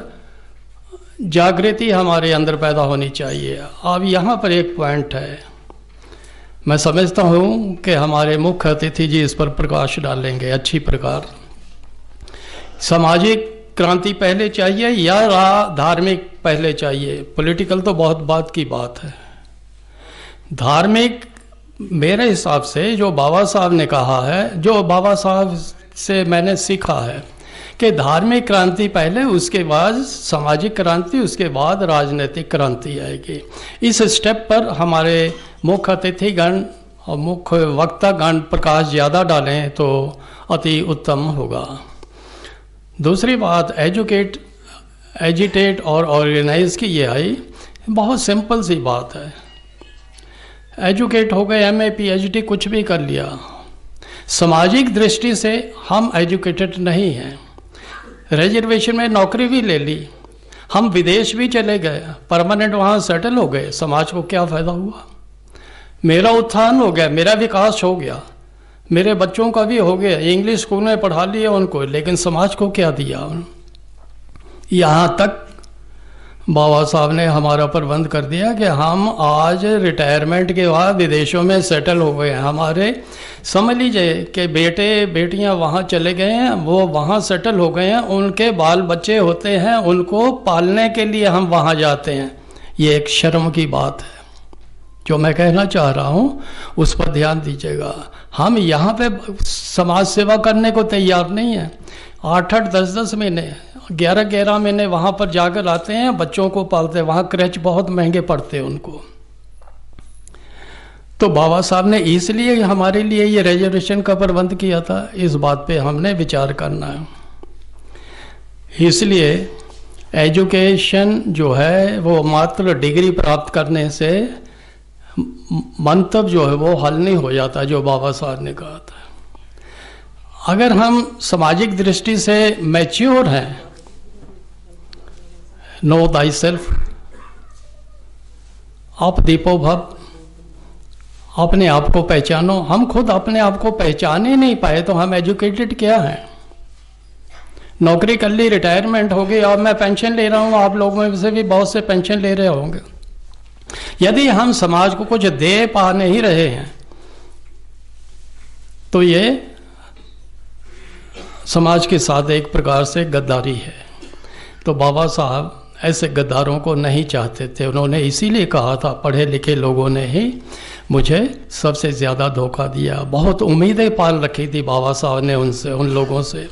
जागृति हमारे अंदर पैदा होनी चाहिए। अब यहाँ पर एक पॉइंट है, मैं समझता हूँ कि हमारे मुख्य अतिथि जी इस पर प्रकाश डालेंगे अच्छी प्रकार। सामाजिक क्रांति पहले चाहिए या धार्मिक पहले चाहिए? पॉलिटिकल तो बहुत बात की बात है। धार्मिक मेरे हिसाब से जो बाबा साहब ने कहा है, जो बाबा साहब से मैंने सीखा है कि धार्मिक क्रांति पहले, उसके बाद सामाजिक क्रांति, उसके बाद राजनीतिक क्रांति आएगी। इस स्टेप पर हमारे मुख्य अतिथिगण और मुख्य वक्तागण प्रकाश ज़्यादा डालें तो अति उत्तम होगा। दूसरी बात, एजुकेट, एजिटेट और ऑर्गेनाइज की ये आई, बहुत सिंपल सी बात है। एजुकेट हो गए, MA PhD कुछ भी कर लिया, सामाजिक दृष्टि से हम एजुकेटेड नहीं हैं। रिजर्वेशन में नौकरी भी ले ली, हम विदेश भी चले गए, परमानेंट वहाँ सेटल हो गए, समाज को क्या फ़ायदा हुआ? मेरा उत्थान हो गया, मेरा विकास हो गया, मेरे बच्चों का भी हो गया, इंग्लिश स्कूल में पढ़ा लिया उनको, लेकिन समाज को क्या दिया? यहाँ तक बाबा साहब ने हमारा प्रबंध कर दिया कि हम आज रिटायरमेंट के बाद विदेशों में सेटल हो गए हैं। हमारे समझ लीजिए कि बेटे बेटियां वहाँ चले गए हैं, वो वहाँ सेटल हो गए हैं, उनके बाल बच्चे होते हैं, उनको पालने के लिए हम वहाँ जाते हैं। ये एक शर्म की बात है। जो मैं कहना चाह रहा हूँ उस पर ध्यान दीजिएगा। हम यहाँ पे समाज सेवा करने को तैयार नहीं है। 8-8, 10-10 महीने, 11-11 महीने वहाँ पर जाकर आते हैं, बच्चों को पालते हैं, वहाँ क्रैच बहुत महंगे पड़ते हैं उनको। तो बाबा साहब ने इसलिए हमारे लिए ये रिजर्वेशन का प्रबंध किया था। इस बात पे हमने विचार करना है। इसलिए एजुकेशन जो है वो मात्र डिग्री प्राप्त करने से मंतव्य जो है वो हल नहीं हो जाता, जो बाबा साहब ने कहा था। अगर हम सामाजिक दृष्टि से मैच्योर हैं, नो दाई सेल्फ, आप दीपो भव, अपने आप को पहचानो। हम खुद अपने आप को पहचान ही नहीं पाए तो हम एजुकेटेड क्या हैं? नौकरी कर ली, रिटायरमेंट हो गई, अब मैं पेंशन ले रहा हूँ, आप लोगों में से भी बहुत से पेंशन ले रहे होंगे। यदि हम समाज को कुछ दे पा नहीं रहे हैं तो ये समाज के साथ एक प्रकार से गद्दारी है। तो बाबा साहब ऐसे गद्दारों को नहीं चाहते थे। उन्होंने इसीलिए कहा था, पढ़े लिखे लोगों ने ही मुझे सबसे ज़्यादा धोखा दिया। बहुत उम्मीदें पाल रखी थी बाबा साहब ने उनसे, उन लोगों से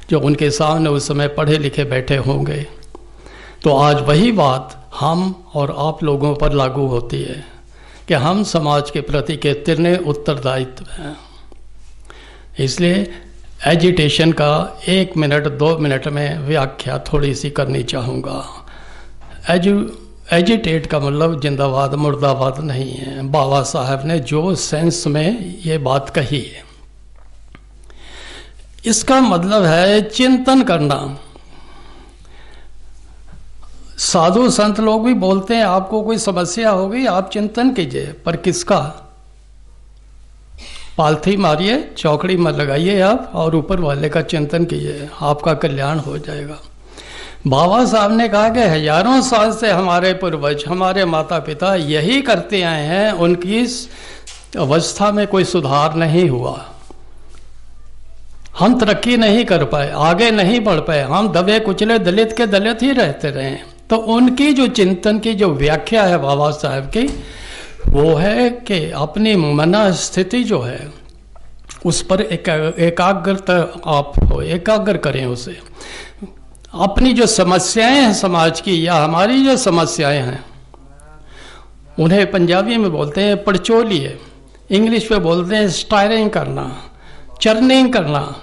जो उनके सामने उस समय पढ़े लिखे बैठे होंगे। तो आज वही बात हम और आप लोगों पर लागू होती है कि हम समाज के प्रति कितने उत्तरदायित्व हैं। इसलिए एजिटेशन का 1 मिनट 2 मिनट में व्याख्या थोड़ी सी करनी चाहूँगा। एजिटेट का मतलब जिंदाबाद मुर्दाबाद नहीं है। बाबा साहब ने जो सेंस में ये बात कही है, इसका मतलब है चिंतन करना। साधु संत लोग भी बोलते हैं आपको कोई समस्या हो गई आप चिंतन कीजिए, पर किसका? पालथी मारिए, चौकड़ी में लगाइए आप और ऊपर वाले का चिंतन कीजिए, आपका कल्याण हो जाएगा। बाबा साहब ने कहा कि हजारों साल से हमारे पूर्वज, हमारे माता पिता यही करते आए हैं, उनकी इस अवस्था में कोई सुधार नहीं हुआ। हम तरक्की नहीं कर पाए, आगे नहीं बढ़ पाए, हम दबे कुचले दलित के दलित ही रहते रहे। तो उनकी जो चिंतन की जो व्याख्या है बाबा साहब की, वो है कि अपनी मन स्थिति जो है उस पर एकाग्रता आप हो, एकाग्र करें उसे। अपनी जो समस्याएं हैं समाज की या हमारी जो समस्याएं हैं, उन्हें पंजाबी में बोलते हैं पड़चोलिए, इंग्लिश में बोलते हैं स्टायरिंग करना, चर्निंग करना।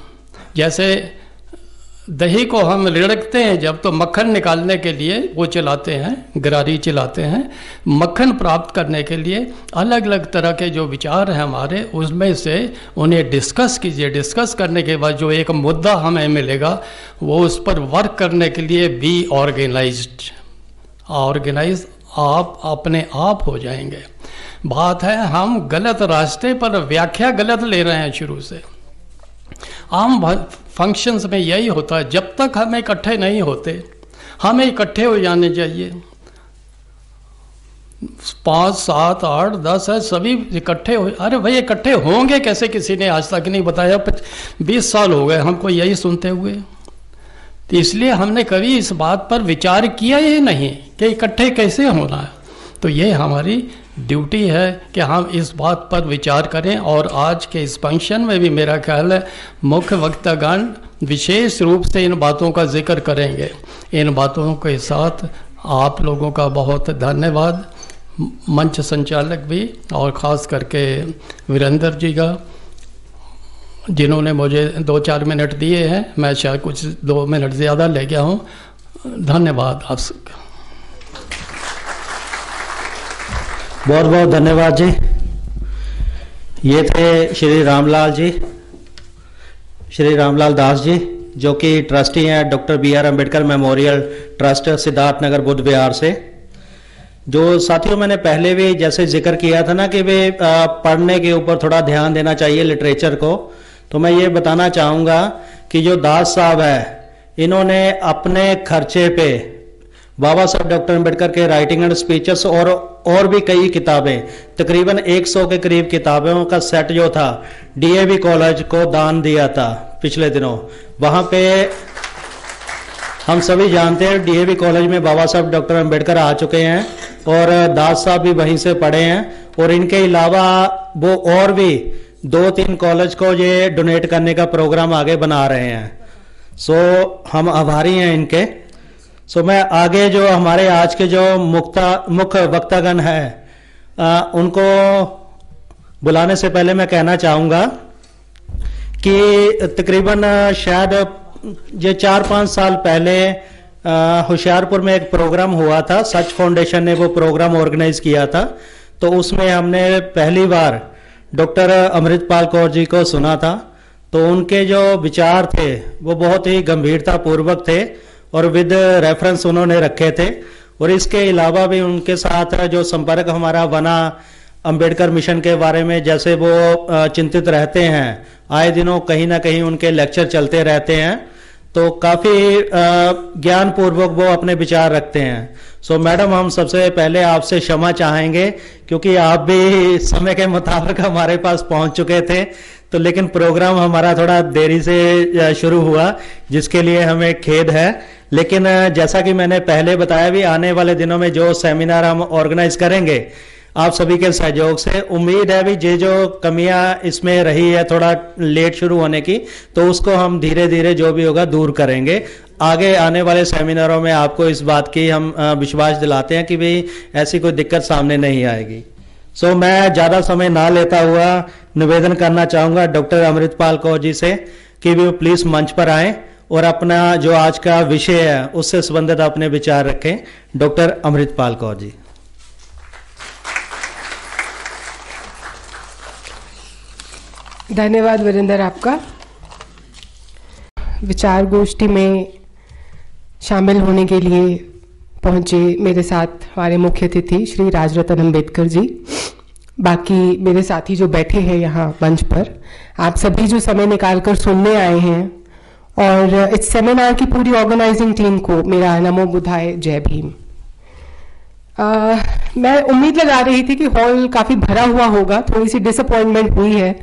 जैसे दही को हम रिड़कते हैं जब, तो मक्खन निकालने के लिए वो चलाते हैं, गरारी चलाते हैं। मक्खन प्राप्त करने के लिए अलग अलग तरह के जो विचार हैं हमारे, उसमें से उन्हें डिस्कस कीजिए। डिस्कस करने के बाद जो एक मुद्दा हमें मिलेगा, वो उस पर वर्क करने के लिए बी ऑर्गेनाइज्ड। ऑर्गेनाइज आप अपने आप हो जाएंगे। बात है हम गलत रास्ते पर, व्याख्या गलत ले रहे हैं शुरू से। आम फंक्शंस में यही होता है, जब तक हम इकट्ठे नहीं होते, हमें इकट्ठे हो जाने चाहिए। 5, 7, 8, 10 है, सभी इकट्ठे हो। अरे भाई इकट्ठे होंगे कैसे, किसी ने आज तक नहीं बताया। 20 साल हो गए हमको यही सुनते हुए। तो इसलिए हमने कभी इस बात पर विचार किया ही नहीं कि इकट्ठे कैसे होना है। तो ये हमारी ड्यूटी है कि हम इस बात पर विचार करें। और आज के इस फंक्शन में भी मेरा ख्याल है मुख्य वक्तागण विशेष रूप से इन बातों का जिक्र करेंगे। इन बातों के साथ आप लोगों का बहुत धन्यवाद, मंच संचालक भी, और ख़ास करके वीरेंद्र जी का, जिन्होंने मुझे 2-4 मिनट दिए हैं। मैं शायद कुछ 2 मिनट ज़्यादा ले गया हूँ। धन्यवाद आप सबका। बहुत बहुत धन्यवाद जी। ये थे श्री रामलाल जी, श्री रामलाल दास जी, जो कि ट्रस्टी हैं doctor BR Ambedkar memorial trust, Siddharthnagar Buddh Vihar से। जो साथियों मैंने पहले भी जैसे जिक्र किया था ना कि वे पढ़ने के ऊपर थोड़ा ध्यान देना चाहिए, लिटरेचर को, तो मैं ये बताना चाहूँगा कि जो दास साहब है, इन्होंने अपने खर्चे पे बाबा साहब डॉक्टर अम्बेडकर के राइटिंग एंड स्पीचेस और भी कई किताबें, तकरीबन 100 के करीब किताबों का सेट जो था, DAV कॉलेज को दान दिया था पिछले दिनों। वहाँ पे हम सभी जानते हैं DAV कॉलेज में बाबा साहब डॉक्टर अम्बेडकर आ चुके हैं और दास साहब भी वहीं से पढ़े हैं। और इनके अलावा वो और भी 2-3 कॉलेज को ये डोनेट करने का प्रोग्राम आगे बना रहे हैं। सो हम आभारी हैं इनके। सो मैं आगे जो हमारे आज के जो मुख्य वक्तागण हैं उनको बुलाने से पहले मैं कहना चाहूँगा कि तकरीबन शायद ये 4-5 साल पहले होशियारपुर में एक प्रोग्राम हुआ था। सच फाउंडेशन ने वो प्रोग्राम ऑर्गेनाइज किया था। तो उसमें हमने पहली बार डॉक्टर अमृतपाल कौर जी को सुना था। तो उनके जो विचार थे वो बहुत ही गंभीरतापूर्वक थे और विद रेफरेंस उन्होंने रखे थे। और इसके अलावा भी उनके साथ जो संपर्क हमारा बना अंबेडकर मिशन के बारे में, जैसे वो चिंतित रहते हैं, आए दिनों कहीं ना कहीं उनके लेक्चर चलते रहते हैं, तो काफ़ी ज्ञानपूर्वक वो अपने विचार रखते हैं। सो मैडम, हम सबसे पहले आपसे क्षमा चाहेंगे क्योंकि आप भी समय के मुताबिक हमारे पास पहुंच चुके थे, तो लेकिन प्रोग्राम हमारा थोड़ा देरी से शुरू हुआ, जिसके लिए हमें खेद है। लेकिन जैसा कि मैंने पहले बताया भी, आने वाले दिनों में जो सेमिनार हम ऑर्गेनाइज करेंगे आप सभी के सहयोग से, उम्मीद है भी ये जो कमियां इसमें रही है थोड़ा लेट शुरू होने की, तो उसको हम धीरे धीरे जो भी होगा दूर करेंगे। आगे आने वाले सेमिनारों में आपको इस बात की हम विश्वास दिलाते हैं कि भाई ऐसी कोई दिक्कत सामने नहीं आएगी। सो मैं ज़्यादा समय ना लेता हुआ निवेदन करना चाहूँगा डॉक्टर अमृतपाल कौर जी से कि वो प्लीज़ मंच पर आएँ और अपना जो आज का विषय है उससे संबंधित अपने विचार रखें। डॉक्टर अमृतपाल कौर जी। धन्यवाद वीरेंद्र आपका। विचार गोष्ठी में शामिल होने के लिए पहुंचे मेरे साथ हमारे मुख्य अतिथि श्री राजरतन अम्बेडकर जी। बाकी मेरे साथी जो बैठे हैं यहाँ मंच पर, आप सभी जो समय निकालकर सुनने आए हैं, और इस सेमिनार की पूरी ऑर्गेनाइजिंग टीम को मेरा नमो बुद्धाय, जय भीम। मैं उम्मीद लगा रही थी कि हॉल काफ़ी भरा हुआ होगा, थोड़ी सी डिसअपॉइंटमेंट हुई है,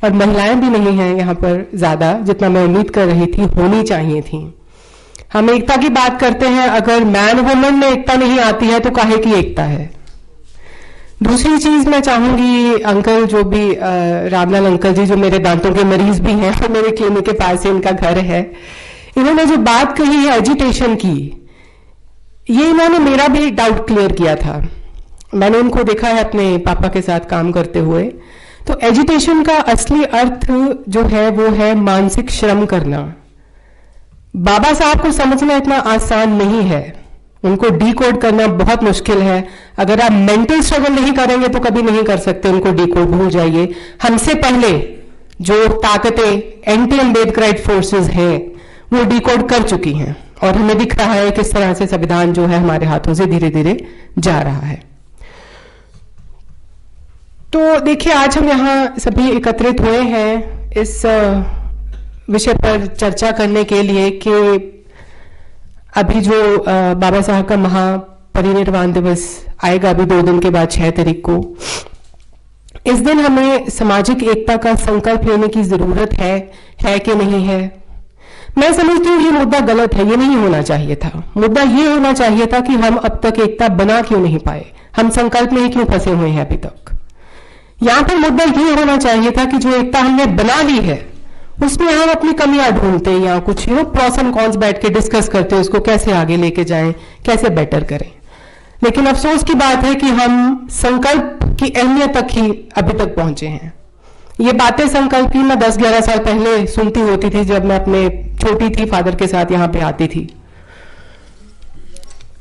और महिलाएं भी नहीं हैं यहाँ पर ज़्यादा, जितना मैं उम्मीद कर रही थी होनी चाहिए थी। हम एकता की बात करते हैं, अगर मैन वुमन में एकता नहीं आती है तो काहे की एकता है। दूसरी चीज मैं चाहूंगी, अंकल जो भी रामलाल अंकल जी जो मेरे दांतों के मरीज भी हैं और मेरे क्लिनिक के पास ही इनका घर है, इन्होंने जो बात कही है एजिटेशन की, ये इन्होंने मेरा भी डाउट क्लियर किया था। मैंने उनको देखा है अपने पापा के साथ काम करते हुए। तो एजिटेशन का असली अर्थ जो है वो है मानसिक श्रम करना। बाबा साहब को समझना इतना आसान नहीं है, उनको डीकोड करना बहुत मुश्किल है। अगर आप मेंटल स्ट्रगल नहीं करेंगे तो कभी नहीं कर सकते उनको डीकोड, भूल जाइए। हमसे पहले जो ताकतें एंटी अम्बेडकराइट फोर्सेस हैं वो डीकोड कर चुकी हैं, और हमें दिख रहा है किस तरह से संविधान जो है हमारे हाथों से धीरे धीरे जा रहा है। तो देखिए, आज हम यहाँ सभी एकत्रित हुए हैं इस विषय पर चर्चा करने के लिए कि अभी जो बाबा साहब का महापरिनिर्वाण दिवस आएगा अभी 2 दिन के बाद 6 तारीख को, इस दिन हमें सामाजिक एकता का संकल्प लेने की जरूरत है कि नहीं है। मैं समझती हूँ ये मुद्दा गलत है, ये नहीं होना चाहिए था। मुद्दा ये होना चाहिए था कि हम अब तक एकता बना क्यों नहीं पाए, हम संकल्प में ही क्यों फंसे हुए हैं अभी तक। यहां पर मुद्दा ये होना चाहिए था कि जो एकता हमने बना ली है उसमें हम अपनी कमियां ढूंढते हैं, या कुछ प्रॉस एंड कॉन्स बैठ के डिस्कस करते हैं उसको कैसे आगे लेके जाएं, कैसे बेटर करें। लेकिन अफसोस की बात है कि हम संकल्प की अहमियत तक ही अभी तक पहुंचे हैं। ये बातें संकल्प की मैं 10-11 साल पहले सुनती होती थी, जब मैं अपने छोटी थी फादर के साथ यहाँ पे आती थी।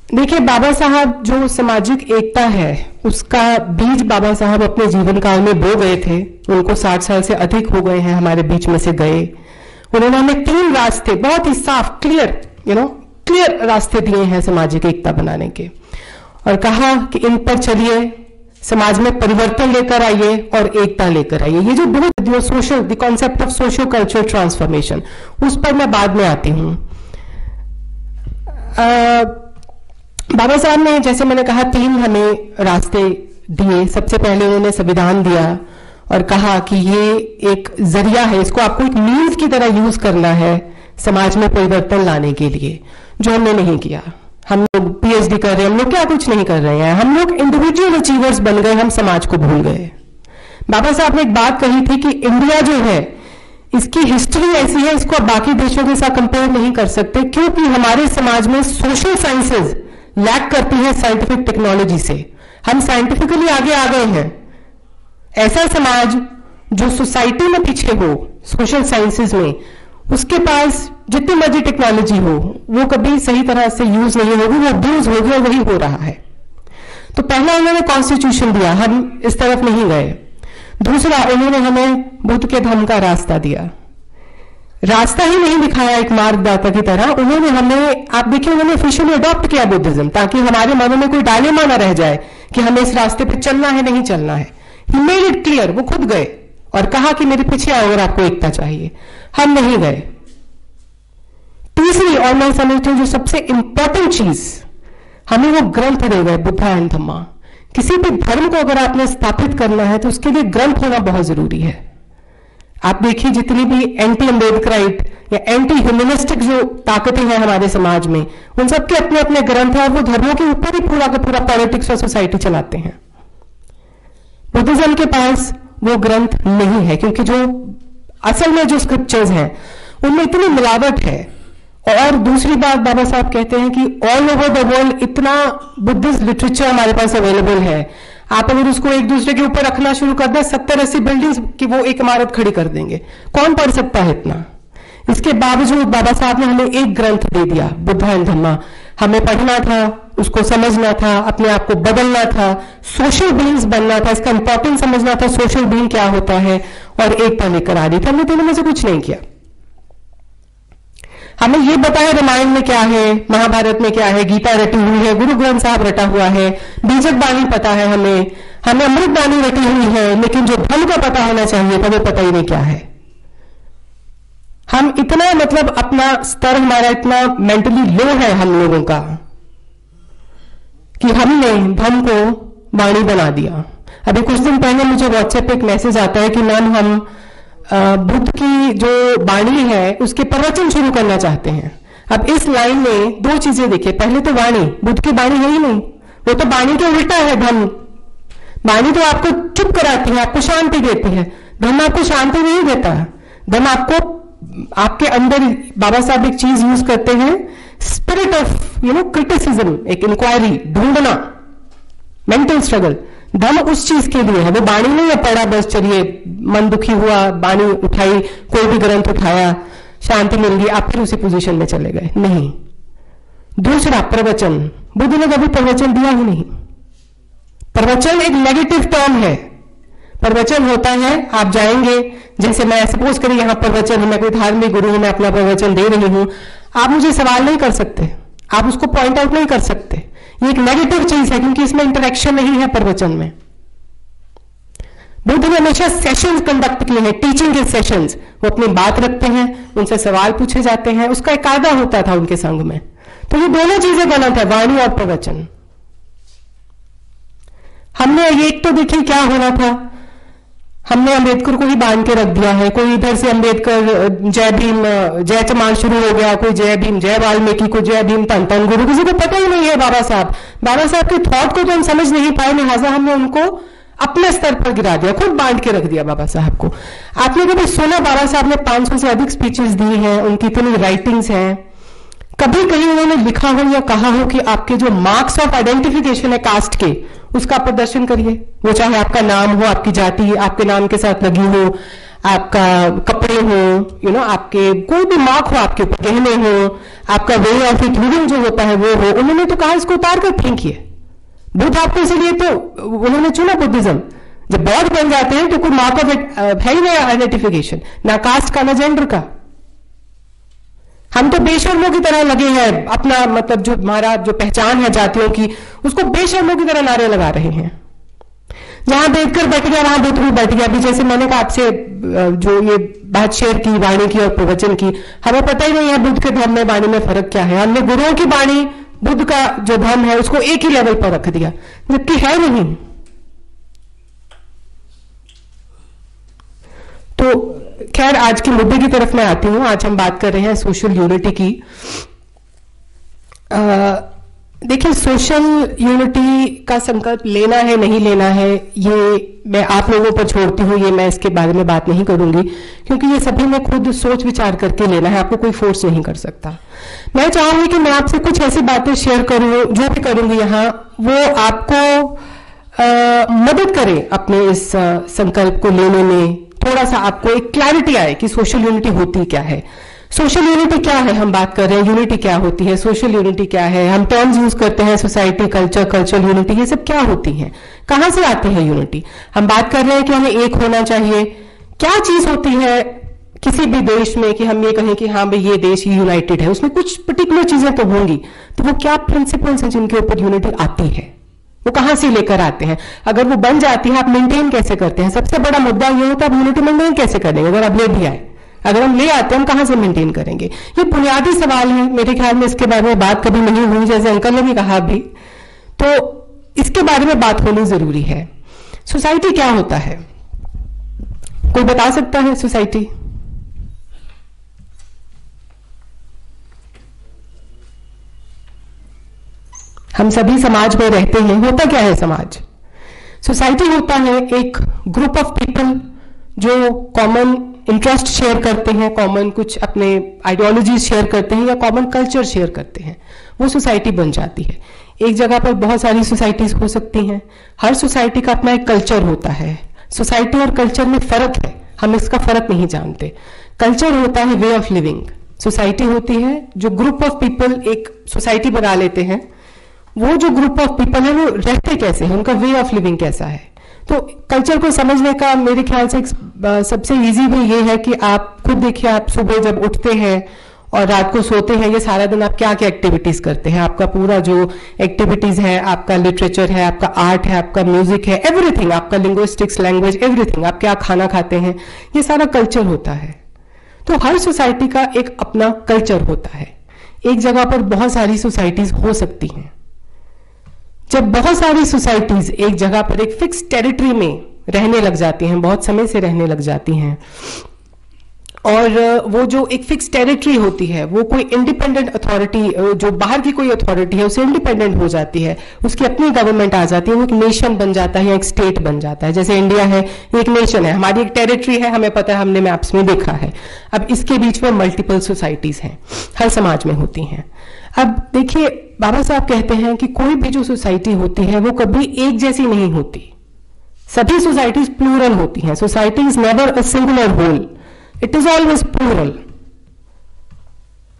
देखिए, बाबा साहब जो सामाजिक एकता है उसका बीज बाबा साहब अपने जीवन काल में बो गए थे। उनको 60 साल से अधिक हो गए हैं हमारे बीच में से गए। उन्होंने हमें 3 रास्ते बहुत ही साफ क्लियर रास्ते दिए हैं सामाजिक एकता बनाने के, और कहा कि इन पर चलिए, समाज में परिवर्तन लेकर आइए और एकता लेकर आइए। ये जो बहुत social, the concept of social culture transformation, उस पर मैं बाद में आती हूं। बाबा साहब ने, जैसे मैंने कहा, 3 हमें रास्ते दिए। सबसे पहले उन्होंने संविधान दिया और कहा कि ये एक जरिया है, इसको आपको एक मीन्स की तरह यूज करना है समाज में परिवर्तन लाने के लिए, जो हमने नहीं किया। हम लोग पीएचडी कर रहे हैं, हम लोग क्या कुछ नहीं कर रहे हैं, हम लोग इंडिविजुअल अचीवर्स बन गए, हम समाज को भूल गए। बाबा साहब ने एक बात कही थी कि इंडिया जो है इसकी हिस्ट्री ऐसी है, इसको आप बाकी देशों के साथ कंपेयर नहीं कर सकते, क्योंकि हमारे समाज में सोशल साइंसेज लैक करती है साइंटिफिक टेक्नोलॉजी से। हम साइंटिफिकली आगे आ गए हैं। ऐसा समाज जो सोसाइटी में पीछे हो सोशल साइंसेज में, उसके पास जितनी मर्जी टेक्नोलॉजी हो वो कभी सही तरह से यूज नहीं होगी, वो अब्यूज हो गया, वही हो रहा है। तो पहला उन्होंने कॉन्स्टिट्यूशन दिया, हम इस तरफ नहीं गए। दूसरा, उन्होंने हमें बुद्ध के धर्म का रास्ता दिया। रास्ता ही नहीं दिखाया एक मार्गदाता की तरह, उन्होंने हमें, आप देखिए, उन्होंने ऑफिशियली अडॉप्ट किया बुद्धिज्म, ताकि हमारे मनों में कोई डायलेमा ना रह जाए कि हमें इस रास्ते पे चलना है नहीं चलना है। He made it clear. वो खुद गए और कहा कि मेरे पीछे आओ अगर आपको एकता चाहिए। हम नहीं गए। तीसरी, और मैं समझती हूँ जो सबसे इंपॉर्टेंट चीज, हमें वो ग्रंथ दे गए, बुद्धा एंड धम्मा। किसी भी धर्म को अगर आपने स्थापित करना है तो उसके लिए ग्रंथ होना बहुत जरूरी है। आप देखिए, जितनी भी एंटी अम्बेडकराइट या एंटी ह्यूमनिस्टिक जो ताकतें हैं हमारे समाज में, उन सबके अपने अपने ग्रंथ हैं, और वो धर्मों के ऊपर ही पूरा का पूरा पॉलिटिक्स और सोसाइटी चलाते हैं। बुद्धिज्म के पास वो ग्रंथ नहीं है, क्योंकि जो असल में जो स्क्रिप्चर्स हैं उनमें इतनी मिलावट है। और दूसरी बात, बाबा साहब कहते हैं कि ऑल ओवर द वर्ल्ड इतना बुद्धिस्ट लिटरेचर हमारे पास अवेलेबल है, आप अगर उसको एक दूसरे के ऊपर रखना शुरू कर दें, 70-80 बिल्डिंग्स की वो एक इमारत खड़ी कर देंगे। कौन पढ़ सकता है इतना? इसके बावजूद बाबा साहब ने हमें एक ग्रंथ दे दिया, बुद्धा एंड धम्मा। हमें पढ़ना था, उसको समझना था, अपने आप को बदलना था, सोशल बीइंग्स बनना था, इसका इंपॉर्टेंस समझना था, सोशल बीइंग क्या होता है, और एकता लेकर आ रही थी। हमने तीनों में से कुछ नहीं किया। हमें ये बताया रामायण में क्या है, महाभारत में क्या है, गीता रटी हुई है, गुरु ग्रंथ साहब रटा हुआ है, बीजक बाणी पता है हमें अमृत बाणी रटी हुई है, लेकिन जो धर्म का पता होना चाहिए था वो पता ही नहीं क्या है। हम इतना मतलब अपना स्तर हमारा इतना मेंटली लो है हम लोगों का कि हमने धर्म को बाणी बना दिया। अभी कुछ दिन पहले मुझे व्हाट्सएप पे एक मैसेज आता है कि मैम हम बुद्ध की जो बाणी है उसके प्रवचन शुरू करना चाहते हैं। अब इस लाइन में दो चीजें देखिए, पहले तो वाणी, बुद्ध की बाणी है ही नहीं, वो तो बाणी के उल्टा है धर्म। बाणी तो आपको चुप कराती है, आपको शांति देती है, धर्म आपको शांति नहीं देता। धर्म आपको आपके अंदर, बाबा साहब एक चीज यूज करते हैं, स्पिरिट ऑफ क्रिटिसिज्म, एक इंक्वायरी, ढूंढना, मेंटल स्ट्रगल। धर्म उस चीज के लिए है, वो बाणी नहीं है पढ़ा बस चलिए मन दुखी हुआ बाणी उठाई, कोई भी ग्रंथ उठाया, शांति मिल गई, आप फिर उसी पोजीशन में चले गए, नहीं। दूसरा प्रवचन, बुद्ध ने कभी प्रवचन दिया ही नहीं। प्रवचन एक नेगेटिव टर्म है। प्रवचन होता है आप जाएंगे, जैसे मैं सपोज करें यहां प्रवचन है, मैं कोई धार्मिक गुरु हूं, मैं अपना प्रवचन दे रही हूं, आप मुझे सवाल नहीं कर सकते, आप उसको पॉइंट आउट नहीं कर सकते। ये एक नेगेटिव चीज है क्योंकि इसमें इंटरेक्शन नहीं है प्रवचन में। बुद्ध ने हमेशा सेशंस कंडक्ट किए हैं, टीचिंग के सेशंस। वो अपनी बात रखते हैं, उनसे सवाल पूछे जाते हैं, उसका एक कायदा होता था उनके संघ में। तो ये दोनों चीजें गलत है, वाणी और प्रवचन। हमने ये एक तो देखिए क्या होना था, हमने अंबेडकर को ही बांध के रख दिया है। कोई इधर से अंबेडकर जय भीम जय चमार शुरू हो गया, कोई जय भीम जय वाल्मीकि, को जय भीम धन धन गुरु, किसी को पता ही नहीं है बाबा साहब के थॉट को तो हम समझ नहीं पाए, लिहाजा हमने उनको अपने स्तर पर गिरा दिया, खुद बांध के रख दिया बाबा साहब को। आपने कभी सुना बाबा साहब ने 500 से अधिक स्पीचेस दी हैं, उनकी इतनी राइटिंग्स हैं, कभी कहीं उन्होंने लिखा हो या कहा हो कि आपके जो मार्क्स ऑफ आइडेंटिफिकेशन है कास्ट के, उसका प्रदर्शन करिए, वो चाहे आपका नाम हो, आपकी जाति आपके नाम के साथ लगी हो, आपका कपड़े हो, आपके कोई भी मार्क हो, आपके ऊपर गहने हो, आपका वे ऑफ लिविंग जो होता है वो हो। उन्होंने तो कहा इसको उतार कर फेंकिए। बुद्ध आपको इसलिए तो उन्होंने चुना बुद्धिज्म। जब बौद्ध बन जाते हैं तो कोई मार्क ऑफ है ही नहीं आइडेंटिफिकेशन, ना कास्ट का ना जेंडर का। हम तो बेशर्मों की तरह लगे हैं, अपना मतलब जो हमारा जो पहचान है जातियों की, उसको बेशर्मों की तरह नारे लगा रहे हैं। जहां बैठकर बैठ गया वहां बुद्ध भी बैठ गया। अभी जैसे मैंने कहा आपसे जो ये बात शेयर की वाणी की और प्रवचन की, हमें पता ही नहीं है बुद्ध के धर्म में वाणी में फर्क क्या है। हमने गुरुओं की वाणी, बुद्ध का जो धर्म है उसको एक ही लेवल पर रख दिया, जबकि है नहीं। तो खैर आज के मुद्दे की तरफ मैं आती हूं। आज हम बात कर रहे हैं सोशल यूनिटी की। देखिए सोशल यूनिटी का संकल्प लेना है नहीं लेना है ये मैं आप लोगों पर छोड़ती हूँ, ये मैं इसके बारे में बात नहीं करूंगी क्योंकि ये सभी ने खुद सोच विचार करके लेना है, आपको कोई फोर्स नहीं कर सकता। मैं चाहूंगी कि मैं आपसे कुछ ऐसी बातें शेयर करूं, जो भी करूंगी यहाँ वो आपको मदद करे अपने इस संकल्प को लेने में, थोड़ा सा आपको एक क्लैरिटी आए कि सोशल यूनिटी होती क्या है। सोशल यूनिटी क्या है, हम बात कर रहे हैं यूनिटी क्या होती है, सोशल यूनिटी क्या है। हम टर्म्स यूज करते हैं सोसाइटी, कल्चर, कल्चरल यूनिटी, ये सब क्या होती है, कहां से आती है यूनिटी। हम बात कर रहे हैं कि हमें एक होना चाहिए। क्या चीज होती है किसी भी देश में कि हम ये कहें कि हाँ भाई ये देश ही यूनाइटेड है, उसमें कुछ पर्टिकुलर चीजें तो होंगी, तो वो क्या प्रिंसिपल्स हैं जिनके ऊपर यूनिटी आती है, वो कहां से लेकर आते हैं। अगर वो बन जाती है आप मेंटेन कैसे करते हैं। सबसे बड़ा मुद्दा ये होता है आप यूनिटी मेंटेन कैसे करेंगे। अगर अब ले भी आए, अगर हम ले आते हैं हम कहां से मेंटेन करेंगे, ये बुनियादी सवाल है। मेरे ख्याल में इसके बारे में बात कभी नहीं हुई, जैसे अंकल ने भी कहा अभी, तो इसके बारे में बात होनी जरूरी है। सोसाइटी क्या होता है, कोई बता सकता है सोसाइटी? हम सभी समाज में रहते हैं, होता क्या है समाज? सोसाइटी होता है एक ग्रुप ऑफ पीपल जो कॉमन इंटरेस्ट शेयर करते हैं, कॉमन कुछ अपने आइडियोलॉजीज शेयर करते हैं या कॉमन कल्चर शेयर करते हैं, वो सोसाइटी बन जाती है। एक जगह पर बहुत सारी सोसाइटीज हो सकती हैं, हर सोसाइटी का अपना एक कल्चर होता है। सोसाइटी और कल्चर में फर्क है, हम इसका फर्क नहीं जानते। कल्चर होता है वे ऑफ लिविंग, सोसाइटी होती है जो ग्रुप ऑफ पीपल एक सोसाइटी बना लेते हैं। वो जो ग्रुप ऑफ पीपल है वो रहते कैसे हैं, उनका वे ऑफ लिविंग कैसा है। तो कल्चर को समझने का मेरे ख्याल से सबसे इजी वे ये है कि आप खुद देखिए, आप सुबह जब उठते हैं और रात को सोते हैं, ये सारा दिन आप क्या क्या एक्टिविटीज करते हैं, आपका पूरा जो एक्टिविटीज है, आपका लिटरेचर है, आपका आर्ट है, आपका म्यूजिक है, एवरीथिंग, आपका लिंग्विस्टिक्स, लैंग्वेज, एवरीथिंग, आप क्या खाना खाते हैं, ये सारा कल्चर होता है। तो हर सोसाइटी का एक अपना कल्चर होता है। एक जगह पर बहुत सारी सोसाइटीज हो सकती हैं। जब बहुत सारी सोसाइटीज एक जगह पर एक फिक्स टेरिटरी में रहने लग जाती हैं, बहुत समय से रहने लग जाती हैं, और वो जो एक फिक्स टेरिटरी होती है वो कोई इंडिपेंडेंट अथॉरिटी, जो बाहर की कोई अथॉरिटी है उसे इंडिपेंडेंट हो जाती है, उसकी अपनी गवर्नमेंट आ जाती है, वो एक नेशन बन जाता है या एक स्टेट बन जाता है। जैसे इंडिया है, ये एक नेशन है, हमारी एक टेरिटरी है, हमें पता है, हमने मैप्स में देखा है। अब इसके बीच में मल्टीपल सोसाइटीज हैं, हर समाज में होती हैं। अब देखिए, बाबा साहब कहते हैं कि कोई भी जो सोसाइटी होती है वो कभी एक जैसी नहीं होती, सभी सोसाइटीज प्लूरल होती हैं। Society is never a singular whole, it is always plural.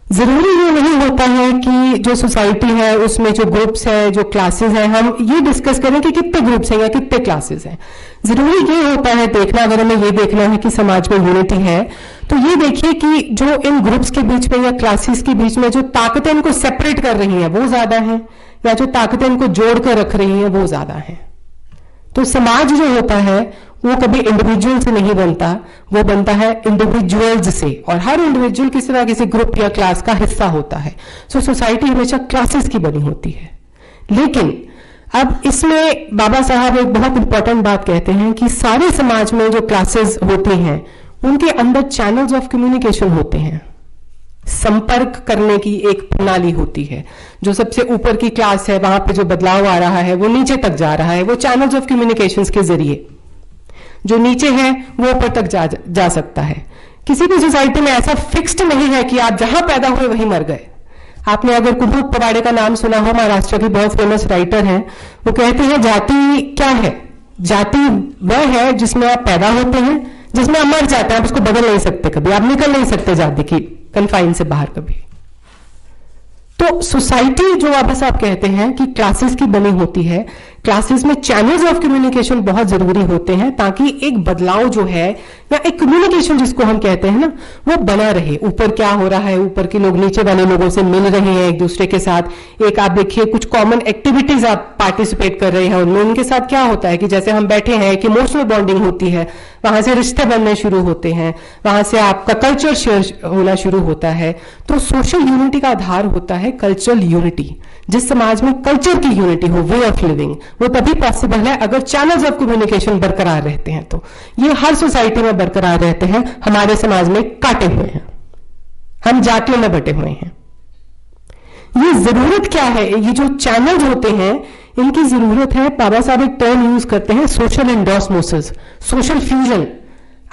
जरूरी ये नहीं होता है कि जो सोसाइटी है उसमें जो ग्रुप्स है, जो क्लासेस हैं, हम ये डिस्कस करें कि कितने ग्रुप्स हैं या कितने क्लासेस हैं। जरूरी ये होता है देखना, अगर हमें ये देखना है कि समाज में यूनिटी है, तो ये देखिए कि जो इन ग्रुप्स के बीच में या क्लासेस के बीच में जो ताकतें इनको सेपरेट कर रही हैं वो ज्यादा हैं, या जो ताकतें इनको जोड़ कर रख रही हैं वो ज्यादा हैं। तो समाज जो होता है वो कभी इंडिविजुअल से नहीं बनता, वो बनता है इंडिविजुअल्स से, और हर इंडिविजुअल किसी ना किसी ग्रुप या क्लास का हिस्सा होता है। सो सोसाइटी हमेशा क्लासेस की बनी होती है। लेकिन अब इसमें बाबा साहब एक बहुत इंपॉर्टेंट बात कहते हैं कि सारे समाज में जो क्लासेस होती हैं उनके अंदर चैनल्स ऑफ कम्युनिकेशन होते हैं, संपर्क करने की एक प्रणाली होती है। जो सबसे ऊपर की क्लास है, वहां पे जो बदलाव आ रहा है वो नीचे तक जा रहा है, वो चैनल्स ऑफ कम्युनिकेशंस के जरिए। जो नीचे है वो ऊपर तक जा सकता है। किसी भी सोसाइटी में ऐसा फिक्स्ड नहीं है कि आप जहां पैदा हुए वहीं मर गए। आपने अगर कुलदीप पवाड़े का नाम सुना हो, महाराष्ट्र की बहुत फेमस राइटर हैं, वो कहते हैं जाति क्या है? जाति वह है जिसमें आप पैदा होते हैं, जिसमें आप मर जाते हैं, आप उसको बदल नहीं सकते, कभी आप निकल नहीं सकते जाति की कन्फाइन से बाहर कभी। तो सोसाइटी जो बाबा साहब कहते हैं कि क्लासेस की बनी होती है, क्लासेस में चैनल्स ऑफ कम्युनिकेशन बहुत जरूरी होते हैं ताकि एक बदलाव जो है या एक कम्युनिकेशन जिसको हम कहते हैं ना, वो बना रहे। ऊपर क्या हो रहा है, ऊपर के लोग नीचे वाले लोगों से मिल रहे हैं एक दूसरे के साथ। एक आप देखिए कुछ कॉमन एक्टिविटीज आप पार्टिसिपेट कर रहे हैं उनमें, उनके साथ क्या होता है कि जैसे हम बैठे हैं, एक इमोशनल बॉन्डिंग होती है, वहां से रिश्ते बनने शुरू होते हैं, वहां से आपका कल्चर शेयर होना शुरू होता है। तो सोशल यूनिटी का आधार होता है कल्चरल यूनिटी। जिस समाज में कल्चर की यूनिटी हो, वे ऑफ लिविंग, वो तभी पॉसिबल है अगर चैनल्स ऑफ कम्युनिकेशन बरकरार रहते हैं। तो ये हर सोसाइटी में बरकरार रहते हैं। हमारे समाज में काटे हुए हैं, हम जातियों में बटे हुए हैं। ये जरूरत क्या है? ये जो चैनल्स होते हैं इनकी जरूरत है, बाबा साहब एक टर्म यूज करते हैं, सोशल एंडोस्मोसिस, सोशल फ्यूजन।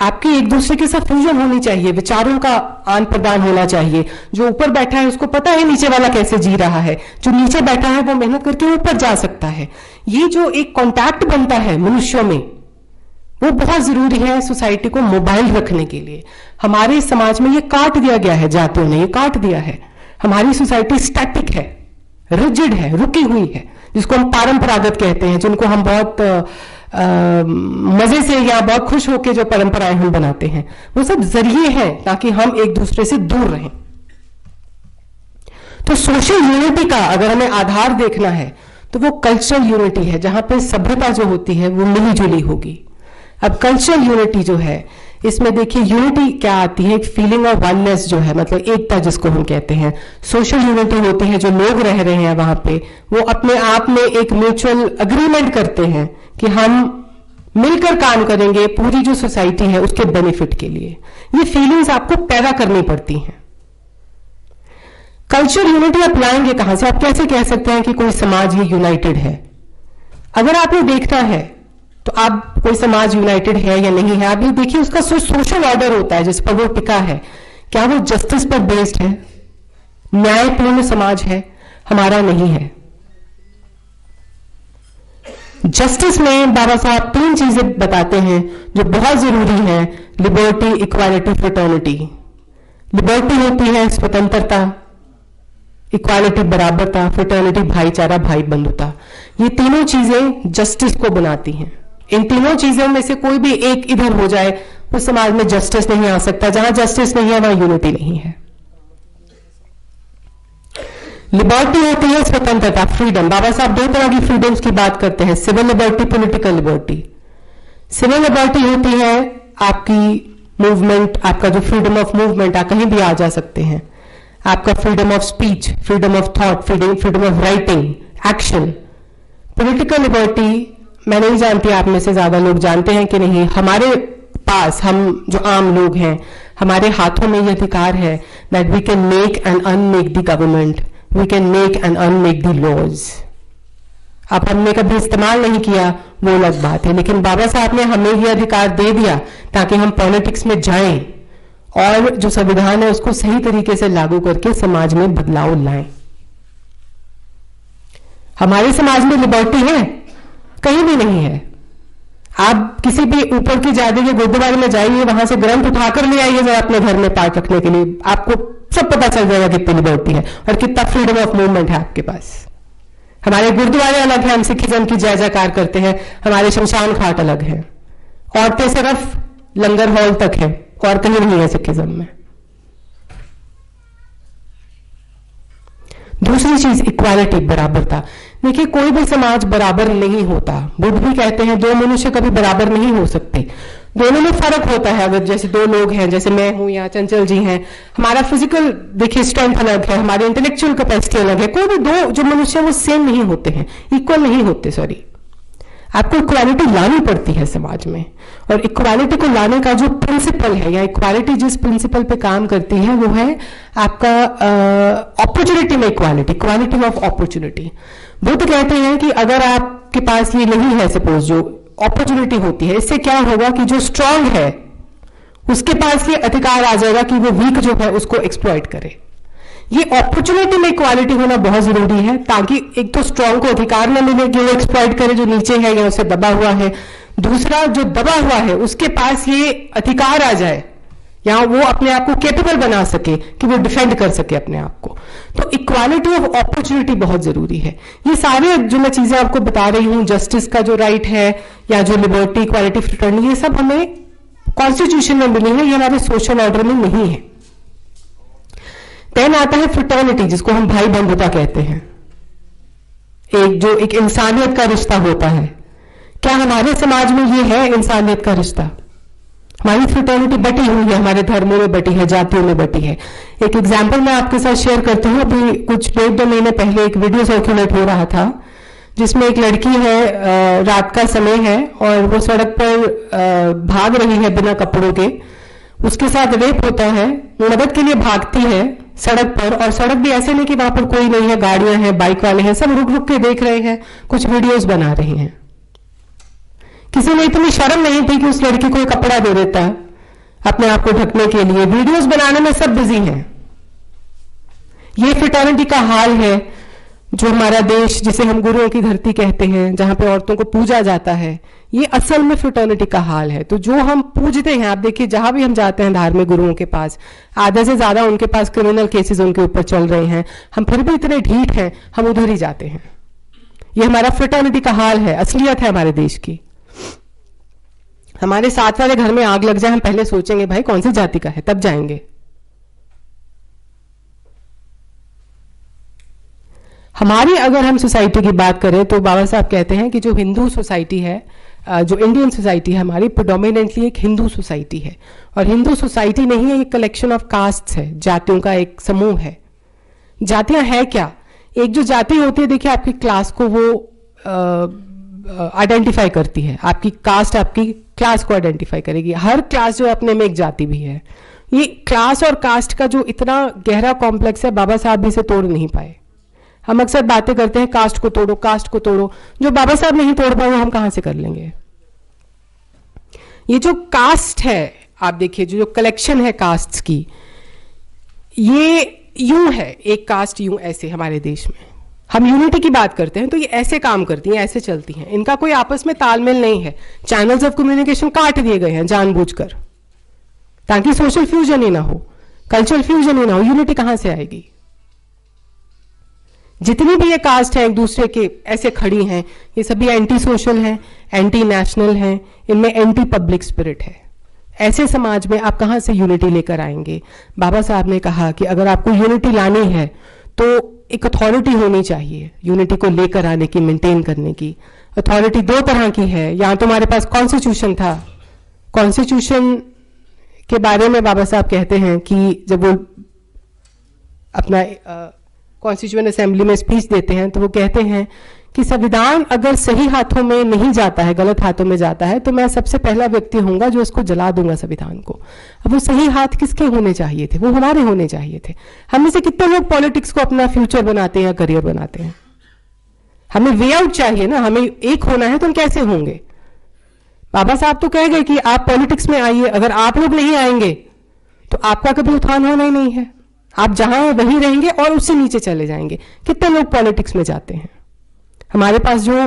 आपकी एक दूसरे के साथ फ्यूजन होनी चाहिए, विचारों का आदान प्रदान होना चाहिए। जो ऊपर बैठा है उसको पता है नीचे वाला कैसे जी रहा है, जो नीचे बैठा है वो मेहनत करके ऊपर जा सकता है। ये जो एक कांटेक्ट बनता है मनुष्यों में, वो बहुत जरूरी है सोसाइटी को मोबाइल रखने के लिए। हमारे समाज में ये काट दिया गया है, जातियों ने ये काट दिया है। हमारी सोसाइटी स्टैटिक है, रिजिड है, रुकी हुई है, जिसको हम परंपरागत कहते हैं, जिनको हम बहुत मजे से या बहुत खुश होकर जो परंपराएं हम बनाते हैं, वो सब जरिए हैं ताकि हम एक दूसरे से दूर रहें। तो सोशल यूनिटी का अगर हमें आधार देखना है तो वो कल्चरल यूनिटी है, जहां पे सभ्यता जो होती है वो मिली जुली होगी। अब कल्चरल यूनिटी जो है, इसमें देखिए यूनिटी क्या आती है, एक फीलिंग ऑफ वननेस जो है, मतलब एकता जिसको हम कहते हैं। सोशल यूनिटी होती है, जो लोग रह रहे हैं वहां पे, वो अपने आप में एक म्यूचुअल अग्रीमेंट करते हैं कि हम मिलकर काम करेंगे पूरी जो सोसाइटी है उसके बेनिफिट के लिए। ये फीलिंग्स आपको पैदा करनी पड़ती हैं। कल्चरल यूनिटी आप लाएंगे कहां से? आप कैसे कह सकते हैं कि कोई समाज ही यूनाइटेड है? अगर आपने देखना है तो आप कोई समाज यूनाइटेड है या नहीं है, आप ये देखिए उसका सोशल ऑर्डर होता है जिस पर वो टिका है, क्या वो जस्टिस पर बेस्ड है, न्यायपूर्ण समाज है? हमारा नहीं है। जस्टिस में बाबा साहब 3 चीजें बताते हैं जो बहुत जरूरी हैं, लिबर्टी, इक्वालिटी, फ्रेटर्निटी। लिबर्टी होती है स्वतंत्रता, इक्वालिटी बराबरता, फ्रेटर्निटी भाईचारा, भाई बंधुता। ये तीनों चीजें जस्टिस को बनाती हैं। इन तीनों चीजों में से कोई भी एक इधर हो जाए, उस समाज में जस्टिस नहीं आ सकता। जहां जस्टिस नहीं है वहां यूनिटी नहीं है। लिबर्टी होती है स्वतंत्रता, फ्रीडम। बाबा साहब दो तरह की फ्रीडम्स की बात करते हैं, civil liberty, political liberty. Civil liberty होती है आपकी मूवमेंट, आपका जो फ्रीडम ऑफ मूवमेंट, आप कहीं भी आ जा सकते हैं, आपका freedom of speech, freedom of thought, freedom of writing, action. Political liberty मैं नहीं जानती आप में से ज्यादा लोग जानते हैं कि नहीं, हमारे पास, हम जो आम लोग हैं, हमारे हाथों में यह अधिकार है that we can make and unmake the government, we can make and unmake the laws. अब हमने कभी इस्तेमाल नहीं किया वो अलग बात है, लेकिन बाबा साहब ने हमें यह अधिकार दे दिया ताकि हम पॉलिटिक्स में जाएं और जो संविधान है उसको सही तरीके से लागू करके समाज में बदलाव लाएं। हमारे समाज में लिबर्टी है? कहीं भी नहीं है। आप किसी भी ऊपर की जाति के गुरुद्वारे में जाइए, वहां से ग्रंथ उठाकर ले आइए जरा अपने घर में पाठ रखने के लिए, आपको सब पता चल जाएगा कितनी लिबर्टी है और कितना फ्रीडम ऑफ मूवमेंट है आपके पास। हमारे गुरुद्वारे अलग है, हम सिखिज्म की जय जयकार करते हैं, हमारे शमशान घाट अलग है, औरतें सिर्फ लंगर हॉल तक है और कहीं नहीं है सिखिज्म में। दूसरी चीज इक्वालिटी, बराबरता। देखिए कोई भी समाज बराबर नहीं होता। बुद्ध भी कहते हैं दो मनुष्य कभी बराबर नहीं हो सकते, दोनों में फर्क होता है। अगर जैसे दो लोग हैं, जैसे मैं हूं या चंचल जी हैं, हमारा फिजिकल देखिए स्ट्रेंथ अलग है, हमारी इंटेलेक्चुअल कैपेसिटी अलग है। कोई भी दो जो मनुष्य वो सेम नहीं होते हैं, इक्वल नहीं होते, सॉरी। आपको इक्वालिटी लानी पड़ती है समाज में, और इक्वालिटी को लाने का जो प्रिंसिपल है, या इक्वालिटी जिस प्रिंसिपल पे काम करती है वो है आपका अपॉर्चुनिटी में equality, equality of opportunity. Buddha कहते हैं कि अगर आपके पास ये नहीं है, सपोज जो अपॉर्चुनिटी होती है, इससे क्या होगा कि जो स्ट्रांग है उसके पास ये अधिकार आ जाएगा कि वो वीक जो है उसको एक्सप्लॉइट करे। ये अपॉर्चुनिटी में इक्वालिटी होना बहुत जरूरी है, ताकि एक तो स्ट्रांग को अधिकार न मिले कि वो एक्सप्लॉइट करे जो नीचे है या उसे दबा हुआ है, दूसरा जो दबा हुआ है उसके पास ये अधिकार आ जाए या वो अपने आप को कैपेबल बना सके कि वो डिफेंड कर सके अपने आप को। तो इक्वालिटी ऑफ अपॉर्चुनिटी बहुत जरूरी है। ये सारे जो मैं चीजें आपको बता रही हूं, जस्टिस का जो राइट है या जो लिबर्टी, इक्वालिटी, फ्रेटर्निटी, ये सब हमें कॉन्स्टिट्यूशन में मिली है, ये हमारे सोशल ऑर्डर में नहीं है। देन आता है फ्रेटर्निटी, जिसको हम भाई बंधुता कहते हैं, एक इंसानियत का रिश्ता होता है। क्या हमारे समाज में ये है इंसानियत का रिश्ता? हमारी फ्रेटर्निटी बटी हुई है, हमारे धर्मों में बटी है, जातियों में बटी है। एक एग्जाम्पल मैं आपके साथ शेयर करती हूँ। अभी कुछ 1-2 महीने पहले एक वीडियो सर्कुलेट हो रहा था जिसमें एक लड़की है, रात का समय है और वो सड़क पर भाग रही है बिना कपड़ों के, उसके साथ रेप होता है, वो मदद के लिए भागती है सड़क पर, और सड़क भी ऐसे नहीं कि वहां पर कोई नहीं है, गाड़ियां हैं, बाइक वाले हैं, सब रुक रुक के देख रहे हैं, कुछ वीडियोस बना रहे हैं। किसी ने इतनी शर्म नहीं थी कि उस लड़की को एक कपड़ा दे देता अपने आप को ढकने के लिए। वीडियोस बनाने में सब बिजी हैं। ये फ्रेटर्निटी का हाल है जो हमारा देश, जिसे हम गुरुओं की धरती कहते हैं, जहां पे औरतों को पूजा जाता है, ये असल में फ्रेटर्निटी का हाल है। तो जो हम पूजते हैं, आप देखिए जहां भी हम जाते हैं धार्मिक गुरुओं के पास, आधे से ज्यादा उनके पास क्रिमिनल केसेस उनके ऊपर चल रहे हैं, हम फिर भी इतने ढीठ हैं, हम उधर ही जाते हैं। ये हमारा फ्रेटर्निटी का हाल है, असलियत है हमारे देश की। हमारे साथ वाले घर में आग लग जाए, हम पहले सोचेंगे भाई कौन सी जाति का है, तब जाएंगे। हमारी अगर हम सोसाइटी की बात करें तो बाबा साहब कहते हैं कि जो हिंदू सोसाइटी है, जो इंडियन सोसाइटी है हमारी, प्रेडोमिनेंटली एक हिंदू सोसाइटी है। और हिंदू सोसाइटी नहीं है, एक कलेक्शन ऑफ कास्ट्स है, जातियों का एक समूह है। जातियां है क्या? एक जो जाति होती है, देखिए आपकी क्लास को वो आइडेंटिफाई करती है, आपकी कास्ट आपकी क्लास को आइडेंटिफाई करेगी। हर क्लास जो अपने में एक जाति भी है। ये क्लास और कास्ट का जो इतना गहरा कॉम्प्लेक्स है, बाबा साहब भी इसे तोड़ नहीं पाए। हम अक्सर बातें करते हैं कास्ट को तोड़ो, कास्ट को तोड़ो, जो बाबा साहब नहीं तोड़ पाए वो हम कहां से कर लेंगे। ये जो कास्ट है, आप देखिए जो कलेक्शन है कास्ट्स की, ये यूं है, एक कास्ट यूं ऐसे हमारे देश में हम यूनिटी की बात करते हैं तो ये ऐसे काम करती हैं, ऐसे चलती हैं, इनका कोई आपस में तालमेल नहीं है। चैनल्स ऑफ कम्युनिकेशन काट दिए गए हैं जानबूझकर, ताकि सोशल फ्यूजन ही ना हो, कल्चरल फ्यूजन ही ना हो। यूनिटी कहां से आएगी? जितनी भी ये कास्ट है एक दूसरे के ऐसे खड़ी हैं, ये सभी एंटी सोशल हैं, एंटी नेशनल हैं, इनमें एंटी पब्लिक स्पिरिट है। ऐसे समाज में आप कहां से यूनिटी लेकर आएंगे? बाबा साहब ने कहा कि अगर आपको यूनिटी लानी है तो एक अथॉरिटी होनी चाहिए यूनिटी को लेकर आने की, मेंटेन करने की। अथॉरिटी दो तरह की है। यहाँ तो हमारे पास कॉन्स्टिट्यूशन था, कॉन्स्टिट्यूशन के बारे में बाबा साहब कहते हैं कि जब वो अपना कॉन्स्टिट्यूएंट असेंबली में स्पीच देते हैं तो वो कहते हैं कि संविधान अगर सही हाथों में नहीं जाता है, गलत हाथों में जाता है, तो मैं सबसे पहला व्यक्ति होऊंगा जो इसको जला दूंगा संविधान को। अब वो सही हाथ किसके होने चाहिए थे? वो हमारे होने चाहिए थे। हम में से कितने लोग पॉलिटिक्स को अपना फ्यूचर बनाते हैं या करियर बनाते हैं? हमें वे आउट चाहिए ना, हमें एक होना है तो हम कैसे होंगे? बाबा साहब तो कह गए कि आप पॉलिटिक्स में आइए, अगर आप लोग नहीं आएंगे तो आपका कभी उत्थान होना ही नहीं है। आप जहां हैं वहीं रहेंगे और उससे नीचे चले जाएंगे। कितने लोग पॉलिटिक्स में जाते हैं? हमारे पास जो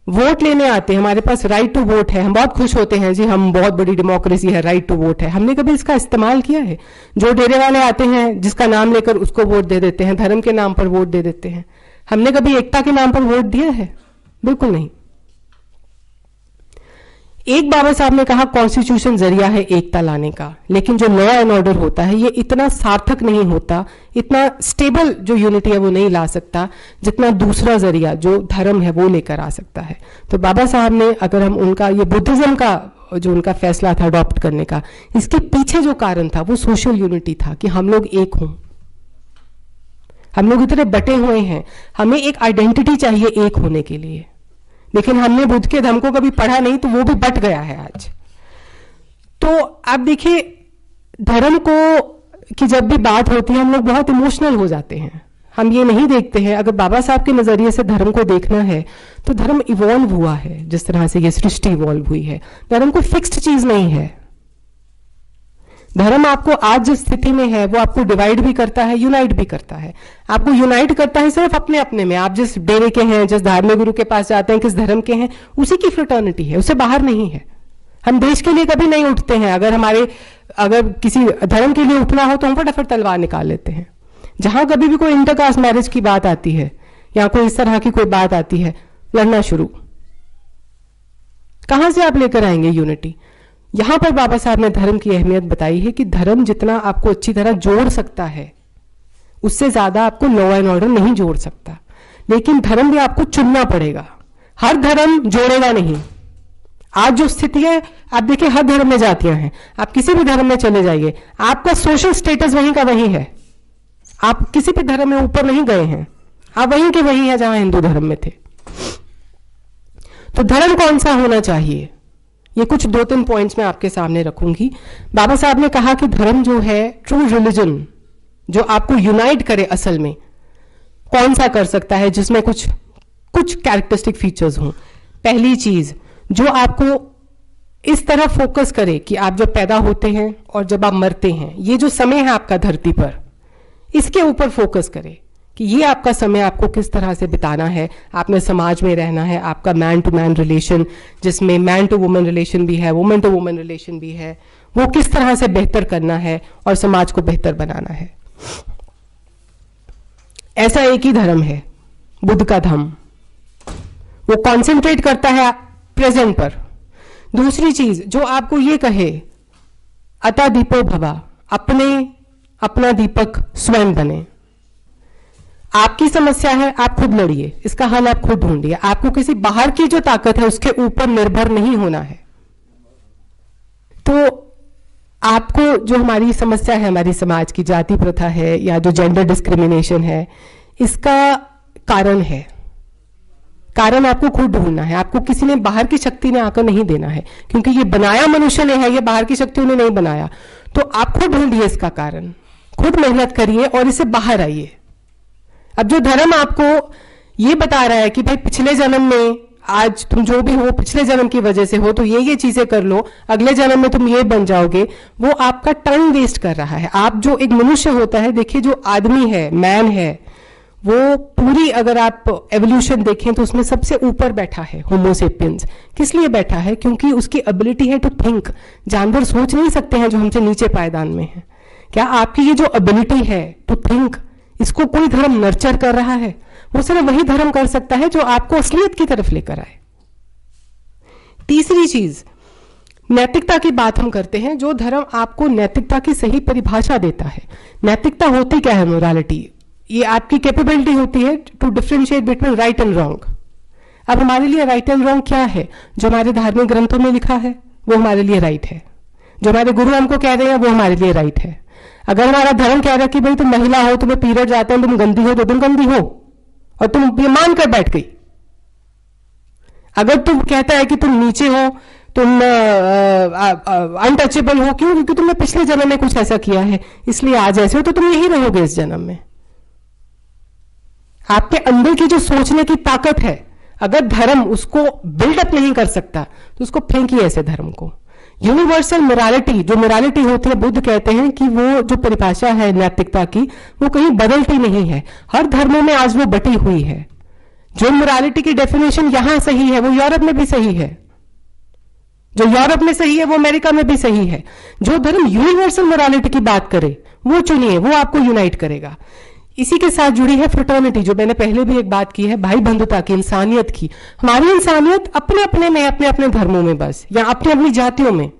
वोट लेने आते हैं, हमारे पास राइट टू वोट है, हम बहुत खुश होते हैं जी, हम बहुत बड़ी डेमोक्रेसी है, राइट टू वोट है। हमने कभी इसका इस्तेमाल किया है? जो डेरे वाले आते हैं, जिसका नाम लेकर उसको वोट दे देते हैं, धर्म के नाम पर वोट दे देते हैं। हमने कभी एकता के नाम पर वोट दिया है? बिल्कुल नहीं। एक बाबा साहब ने कहा कॉन्स्टिट्यूशन जरिया है एकता लाने का, लेकिन जो लॉ एंड ऑर्डर होता है ये इतना सार्थक नहीं होता, इतना स्टेबल जो यूनिटी है वो नहीं ला सकता जितना दूसरा जरिया जो धर्म है वो लेकर आ सकता है। तो बाबा साहब ने, अगर हम उनका ये बुद्धिज्म का जो उनका फैसला था अडॉप्ट करने का, इसके पीछे जो कारण था वो सोशल यूनिटी था कि हम लोग एक हों। हम लोग इतने बटे हुए हैं, हमें एक आइडेंटिटी चाहिए एक होने के लिए, लेकिन हमने बुद्ध के धर्म को कभी पढ़ा नहीं तो वो भी बट गया है आज। तो आप देखिए, धर्म को की जब भी बात होती है हम लोग बहुत इमोशनल हो जाते हैं। हम ये नहीं देखते हैं, अगर बाबा साहब के नजरिए से धर्म को देखना है तो धर्म इवॉल्व हुआ है, जिस तरह से ये सृष्टि इवॉल्व हुई है। धर्म कोई फिक्स्ड चीज नहीं है। धर्म आपको आज जिस स्थिति में है वो आपको डिवाइड भी करता है, यूनाइट भी करता है। आपको यूनाइट करता है सिर्फ अपने अपने में, आप जिस डेरे के हैं, जिस धार्मिक गुरु के पास जाते हैं, किस धर्म के हैं, उसी की फ्रेटर्निटी है, उससे बाहर नहीं है। हम देश के लिए कभी नहीं उठते हैं। अगर किसी धर्म के लिए उठना हो तो हम फटाफट तलवार निकाल लेते हैं। जहां कभी भी कोई इंटरकास्ट मैरिज की बात आती है या कोई इस तरह की कोई बात आती है, लड़ना शुरू। कहां से आप लेकर आएंगे यूनिटी? यहां पर बाबा साहब ने धर्म की अहमियत बताई है कि धर्म जितना आपको अच्छी तरह जोड़ सकता है उससे ज्यादा आपको लॉ एंड ऑर्डर नहीं जोड़ सकता। लेकिन धर्म भी आपको चुनना पड़ेगा। हर धर्म जोड़ेगा नहीं। आज जो स्थिति है, आप देखिए हर धर्म में जातियां हैं, आप किसी भी धर्म में चले जाइए, आपका सोशल स्टेटस वहीं का वहीं है। आप किसी भी धर्म में ऊपर नहीं गए हैं, आप वहीं के वहीं है जहां हिंदू धर्म में थे। तो धर्म कौन सा होना चाहिए, ये कुछ 2-3 पॉइंट्स मैं आपके सामने रखूंगी। बाबा साहब ने कहा कि धर्म जो है, ट्रू रिलीजन जो आपको यूनाइट करे, असल में कौन सा कर सकता है जिसमें कुछ कैरेक्टरिस्टिक फीचर्स हों। पहली चीज, जो आपको इस तरह फोकस करे कि आप जब पैदा होते हैं और जब आप मरते हैं, ये जो समय है आपका धरती पर, इसके ऊपर फोकस करे कि ये आपका समय आपको किस तरह से बिताना है। आपने समाज में रहना है, आपका मैन टू मैन रिलेशन, जिसमें मैन टू वुमेन रिलेशन भी है, वुमेन टू वुमेन रिलेशन भी है, वो किस तरह से बेहतर करना है और समाज को बेहतर बनाना है। ऐसा एक ही धर्म है, बुद्ध का धर्म। वो कॉन्सेंट्रेट करता है प्रेजेंट पर। दूसरी चीज, जो आपको ये कहे अता दीपो भवा, अपना दीपक स्वयं बने। आपकी समस्या है, आप खुद लड़िए, इसका हल आप खुद ढूंढिए। आपको किसी बाहर की जो ताकत है उसके ऊपर निर्भर नहीं होना है। तो आपको जो हमारी समस्या है, हमारी समाज की जाति प्रथा है या जो जेंडर डिस्क्रिमिनेशन है, इसका कारण आपको खुद ढूंढना है। आपको किसी ने, बाहर की शक्ति ने आकर नहीं देना है, क्योंकि ये बनाया मनुष्य ने है, ये बाहर की शक्तियों ने नहीं बनाया। तो आप खुद ढूंढिए इसका कारण, खुद मेहनत करिए और इससे बाहर आइए। अब जो धर्म आपको ये बता रहा है कि भाई पिछले जन्म में, आज तुम जो भी हो पिछले जन्म की वजह से हो, तो ये चीजें कर लो, अगले जन्म में तुम ये बन जाओगे, वो आपका टाइम वेस्ट कर रहा है। आप जो एक मनुष्य होता है, देखिए जो आदमी है, मैन है, वो पूरी, अगर आप एवोल्यूशन देखें तो उसमें सबसे ऊपर बैठा है होमो सेपियंस। किस लिए बैठा है? क्योंकि उसकी एबिलिटी है टू थिंक। जानवर सोच नहीं सकते हैं जो हमसे नीचे पायदान में है। क्या आपकी ये जो एबिलिटी है टू थिंक, इसको कोई धर्म नर्चर कर रहा है? वो सिर्फ वही धर्म कर सकता है जो आपको असलियत की तरफ लेकर आए। तीसरी चीज, नैतिकता की बात हम करते हैं। जो धर्म आपको नैतिकता की सही परिभाषा देता है। नैतिकता होती क्या है? मोरालिटी। ये आपकी कैपेबिलिटी होती है to differentiate between right and wrong. अब हमारे लिए राइट एंड रॉन्ग क्या है? जो हमारे धार्मिक ग्रंथों में लिखा है वो हमारे लिए राइट है, जो हमारे गुरु हमको कह रहे हैं वो हमारे लिए राइट है। अगर हमारा धर्म कह रहा है कि भाई तुम महिला हो, तुम्हें पीरियड आते हैं, तुम गंदी हो तो तुम गंदी हो और तुम ये मान कर बैठ गई। अगर तुम कहता है कि तुम नीचे हो, तुम अनटचेबल हो, क्यों? क्योंकि तुमने पिछले जन्म में कुछ ऐसा किया है इसलिए आज ऐसे हो, तो तुम यही रहोगे इस जन्म में। आपके अंदर की जो सोचने की ताकत है, अगर धर्म उसको बिल्डअप नहीं कर सकता तो उसको फेंकिए ऐसे धर्म को। यूनिवर्सल मोरालिटी, जो मोरालिटी होती है, बुद्ध कहते हैं कि वो जो परिभाषा है नैतिकता की वो कहीं बदलती नहीं है, हर धर्मों में आज वो बटी हुई है। जो मोरालिटी की डेफिनेशन यहां सही है वो यूरोप में भी सही है, जो यूरोप में सही है वो अमेरिका में भी सही है। जो धर्म यूनिवर्सल मोरालिटी की बात करे वो चुनिए, वो आपको यूनाइट करेगा। इसी के साथ जुड़ी है फ्रेटर्निटी, जो मैंने पहले भी एक बात की है, भाई बंधुता की, इंसानियत की। हमारी इंसानियत अपने अपने में, अपने अपने धर्मों में बस, या अपनी अपनी जातियों में।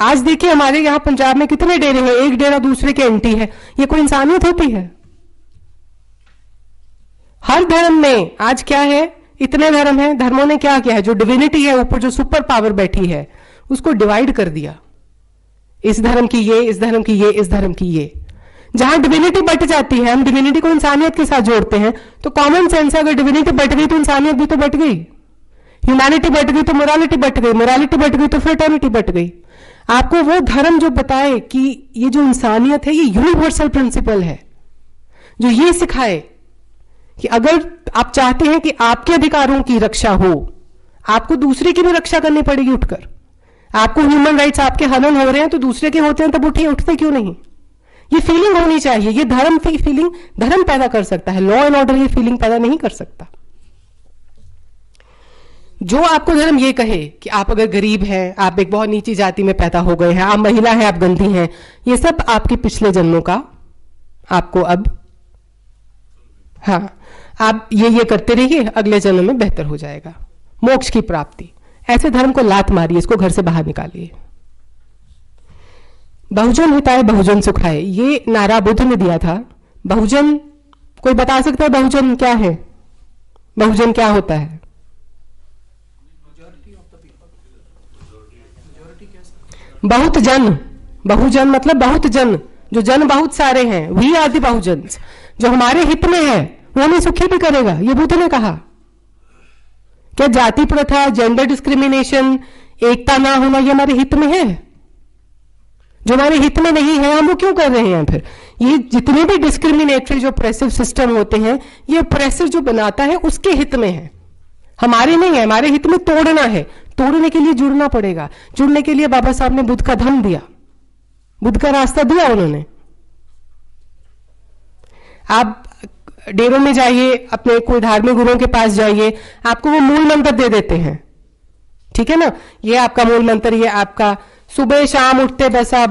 आज देखिए हमारे यहां पंजाब में कितने डेरे हैं, एक डेरा दूसरे के एंटी है, ये कोई इंसानियत होती है? हर धर्म में आज क्या है, इतने धर्म हैं, धर्मों ने क्या किया है, जो डिविनिटी है ऊपर, जो सुपर पावर बैठी है, उसको डिवाइड कर दिया। इस धर्म की ये, इस धर्म की ये, इस धर्म की ये। जहां डिविनिटी बट जाती है, हम डिविनिटी को इंसानियत के साथ जोड़ते हैं, तो कॉमन सेंस है, अगर डिविनिटी बट गई तो इंसानियत भी तो बट गई, ह्यूमैनिटी बट गई तो मोरालिटी बट गई, मोरालिटी बट गई तो फ्रेटर्निटी बट गई। आपको वो धर्म जो बताए कि ये जो इंसानियत है ये यूनिवर्सल प्रिंसिपल है, जो ये सिखाए कि अगर आप चाहते हैं कि आपके अधिकारों की रक्षा हो, आपको दूसरे की भी रक्षा करनी पड़ेगी उठकर। आपको ह्यूमन राइट्स आपके हनन हो रहे हैं तो दूसरे के होते हैं तब उठिए, उठते क्यों नहीं? ये फीलिंग होनी चाहिए। ये धर्म की फीलिंग धर्म पैदा कर सकता है, लॉ एंड ऑर्डर ये फीलिंग पैदा नहीं कर सकता। जो आपको धर्म ये कहे कि आप अगर गरीब हैं, आप एक बहुत नीची जाति में पैदा हो गए हैं, आप महिला हैं, आप गंदी हैं, ये सब आपके पिछले जन्मों का आपको अब, हाँ, आप ये करते रहिए, अगले जन्म में बेहतर हो जाएगा, मोक्ष की प्राप्ति। ऐसे धर्म को लात मारिए, इसको घर से बाहर निकालिए। बहुजन हिताय बहुजन सुखाय, ये नारा बुद्ध ने दिया था। बहुजन, कोई बता सकता है बहुजन क्या है? बहुजन क्या होता है? बहुत जन, बहुजन मतलब बहुत जन, जो जन बहुत सारे हैं, वी आर द बहुजन। जो हमारे हित में है वो हमें सुखी भी करेगा, ये बुद्ध ने कहा। क्या जाति प्रथा, जेंडर डिस्क्रिमिनेशन, एकता ना होना ये हमारे हित में है? जो हमारे हित में नहीं है हम वो क्यों कर रहे हैं? फिर ये जितने भी डिस्क्रिमिनेटरी जो ऑप्रेसिव सिस्टम होते हैं, ये ऑप्रेसिव जो बनाता है उसके हित में है, हमारे नहीं है। हमारे हित में तोड़ना है, तोड़ने के लिए जुड़ना पड़ेगा। जुड़ने के लिए बाबा साहब ने बुद्ध का धम्म दिया, बुद्ध का रास्ता दिया उन्होंने। आप डेरों में जाइए, अपने कोई धार्मिक गुरुओं के पास जाइए, आपको वो मूल मंत्र दे देते हैं, ठीक है ना, ये आपका मूल मंत्र, ये आपका, सुबह शाम उठते बस आप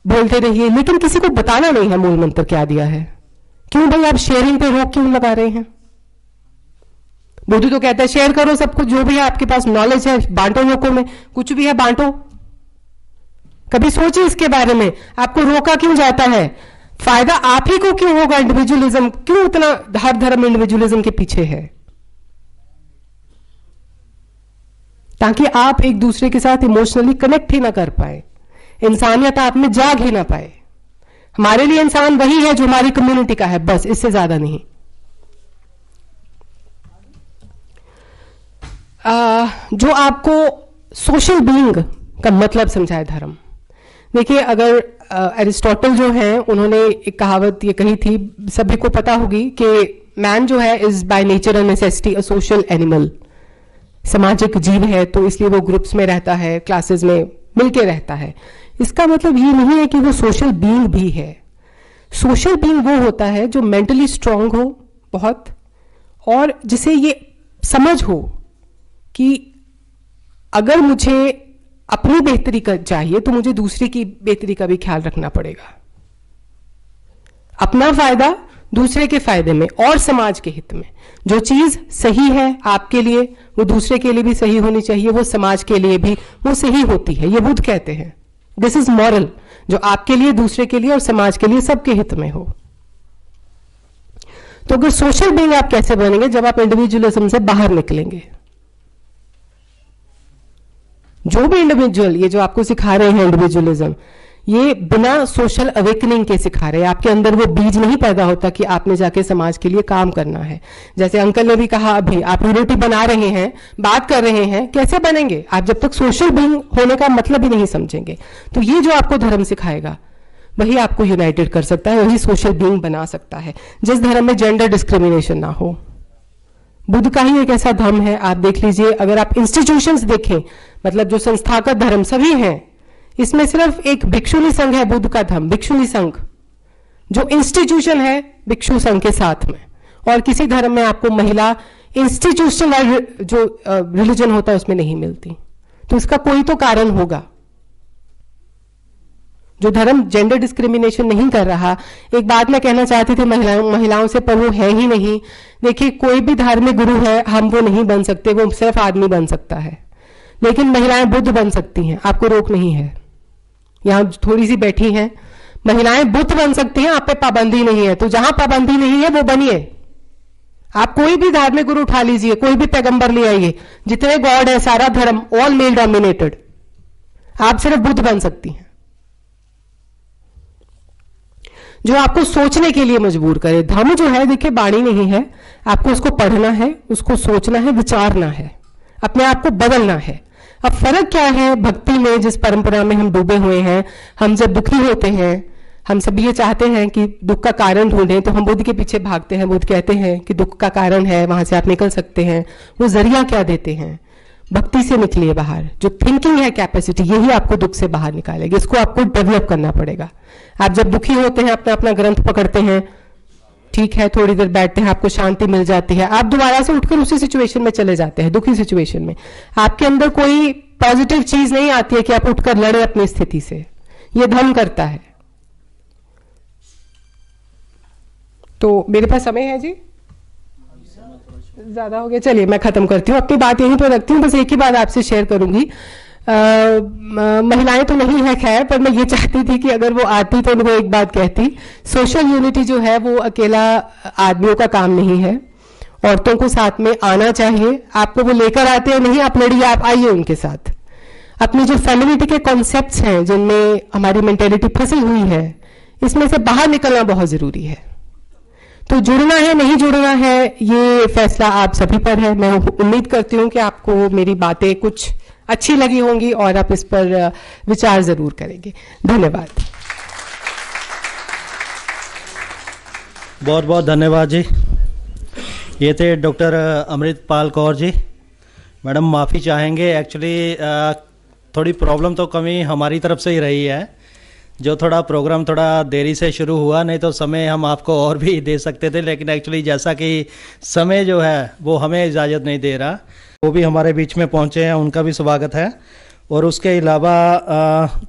बोलते रहिए, लेकिन किसी को बताना नहीं है मूल मंत्र क्या दिया है। क्यों भाई, आप शेयरिंग पे रोक क्यों लगा रहे हैं? बुद्ध तो कहता है शेयर करो सब कुछ, जो भी है आपके पास नॉलेज है बांटो, लोगों में कुछ भी है बांटो। कभी सोचिए इसके बारे में, आपको रोका क्यों जाता है? फायदा आप ही को क्यों होगा? इंडिविजुअलिज्म क्यों इतना, हर धर्म इंडिविजुअलिज्म के पीछे है? ताकि आप एक दूसरे के साथ इमोशनली कनेक्ट ही ना कर पाए, इंसानियत आप में जाग ही ना पाए। हमारे लिए इंसान वही है जो हमारी कम्युनिटी का है, बस, इससे ज्यादा नहीं। जो आपको सोशल बीइंग का मतलब समझाए धर्म। देखिए, अगर एरिस्टोटल जो है उन्होंने एक कहावत ये कही थी, सभी को पता होगी, कि मैन जो है is by nature a necessity a social animal. सामाजिक जीव है तो इसलिए वो ग्रुप्स में रहता है, क्लासेस में मिलके रहता है। इसका मतलब ये नहीं है कि वो सोशल बीइंग भी है। सोशल बीइंग वो होता है जो मेंटली स्ट्रांग हो बहुत, और जिसे ये समझ हो कि अगर मुझे अपनी बेहतरी का चाहिए तो मुझे दूसरे की बेहतरी का भी ख्याल रखना पड़ेगा। अपना फायदा दूसरे के फायदे में और समाज के हित में। जो चीज सही है आपके लिए वो दूसरे के लिए भी सही होनी चाहिए, वो समाज के लिए भी वो सही होती है। ये बुद्ध कहते हैं दिस इज मॉरल, जो आपके लिए, दूसरे के लिए और समाज के लिए सबके हित में हो। तो अगर सोशल बीइंग आप कैसे बनेंगे? जब आप इंडिविजुअलिज्म से बाहर निकलेंगे। जो भी इंडिविजुअल, ये जो आपको सिखा रहे हैं इंडिविजुअलिज्म, ये बिना सोशल अवेकनिंग के सिखा रहे हैं। आपके अंदर वो बीज नहीं पैदा होता कि आपने जाके समाज के लिए काम करना है। जैसे अंकल ने भी कहा, अभी आप यूनिटी बना रहे हैं, बात कर रहे हैं, कैसे बनेंगे आप जब तक सोशल बीइंग होने का मतलब ही नहीं समझेंगे? तो ये जो आपको धर्म सिखाएगा वही आपको यूनाइटेड कर सकता है, वही सोशल बीइंग बना सकता है। जिस धर्म में जेंडर डिस्क्रिमिनेशन ना हो, बुद्ध का ही एक ऐसा धर्म है। आप देख लीजिए, अगर आप इंस्टीट्यूशंस देखें, मतलब जो संस्थागत धर्म सभी हैं, इसमें सिर्फ एक भिक्षुनी संघ है बुद्ध का धर्म, भिक्षुनी संघ जो इंस्टीट्यूशन है भिक्षु संघ के साथ में। और किसी धर्म में आपको महिला इंस्टीट्यूशनल जो रिलीजन होता है उसमें नहीं मिलती। तो इसका कोई तो कारण होगा। जो धर्म जेंडर डिस्क्रिमिनेशन नहीं कर रहा, एक बात मैं कहना चाहती थी महिलाओं से, पर वो है ही नहीं। देखिए, कोई भी धार्मिक गुरु है, हम वो नहीं बन सकते, वो सिर्फ आदमी बन सकता है। लेकिन महिलाएं बुद्ध बन सकती हैं, आपको रोक नहीं है। यहां थोड़ी सी बैठी हैं, महिलाएं बुद्ध बन सकती हैं, आप पे पाबंदी नहीं है। तो जहां पाबंदी नहीं है वो बनिए। आप कोई भी धार्मिक गुरु उठा लीजिए, कोई भी पैगंबर ले आइए, जितने गॉड है, सारा धर्म ऑल मेल डोमिनेटेड, आप सिर्फ बुद्ध बन सकती हैं। जो आपको सोचने के लिए मजबूर करे। धर्म जो है, देखिए, बाणी नहीं है, आपको उसको पढ़ना है, उसको सोचना है, विचारना है, अपने आप को बदलना है। अब फर्क क्या है भक्ति में, जिस परंपरा में हम डूबे हुए हैं? हम जब दुखी होते हैं, हम सब ये चाहते हैं कि दुख का कारण ढूंढें, तो हम बुद्ध के पीछे भागते हैं। बुद्ध कहते हैं कि दुख का कारण है, वहां से आप निकल सकते हैं। वो जरिया क्या देते हैं? भक्ति से निकलिए बाहर। जो थिंकिंग है, कैपेसिटी, यही आपको दुख से बाहर निकालेगी। इसको आपको डेवलप करना पड़ेगा। आप जब दुखी होते हैं, अपना अपना ग्रंथ पकड़ते हैं, ठीक है, थोड़ी देर बैठते हैं, आपको शांति मिल जाती है, आप दोबारा से उठकर उसी सिचुएशन में चले जाते हैं, दुखी सिचुएशन में। आपके अंदर कोई पॉजिटिव चीज नहीं आती है कि आप उठकर लड़े अपनी स्थिति से। यह धर्म करता है। तो मेरे पास समय है जी, ज्यादा हो गया, चलिए मैं खत्म करती हूँ, अपनी बात यहीं पर रखती हूँ। बस एक ही बात आपसे शेयर करूंगी। महिलाएं तो नहीं है खैर, पर मैं ये चाहती थी कि अगर वो आती तो उनको एक बात कहती, सोशल यूनिटी जो है वो अकेला आदमियों का काम नहीं है, औरतों को साथ में आना चाहिए। आपको वो लेकर आते हैं नहीं, आप लड़िए, आप आइए उनके साथ। अपनी जो फेमिनिटी के कॉन्सेप्ट्स हैं, जिनमें हमारी मेंटेलिटी फंसी हुई है, इसमें से बाहर निकलना बहुत जरूरी है। तो जुड़ना है नहीं जुड़ना है, ये फैसला आप सभी पर है। मैं उम्मीद करती हूं कि आपको मेरी बातें कुछ अच्छी लगी होंगी और आप इस पर विचार जरूर करेंगे। धन्यवाद। बहुत बहुत धन्यवाद जी। ये थे डॉक्टर अमृतपाल कौर जी। मैडम माफ़ी चाहेंगे, एक्चुअली थोड़ी प्रॉब्लम तो कमी हमारी तरफ से ही रही है, जो थोड़ा प्रोग्राम थोड़ा देरी से शुरू हुआ, नहीं तो समय हम आपको और भी दे सकते थे, लेकिन एक्चुअली जैसा कि समय जो है वो हमें इजाज़त नहीं दे रहा। वो भी हमारे बीच में पहुंचे हैं, उनका भी स्वागत है। और उसके अलावा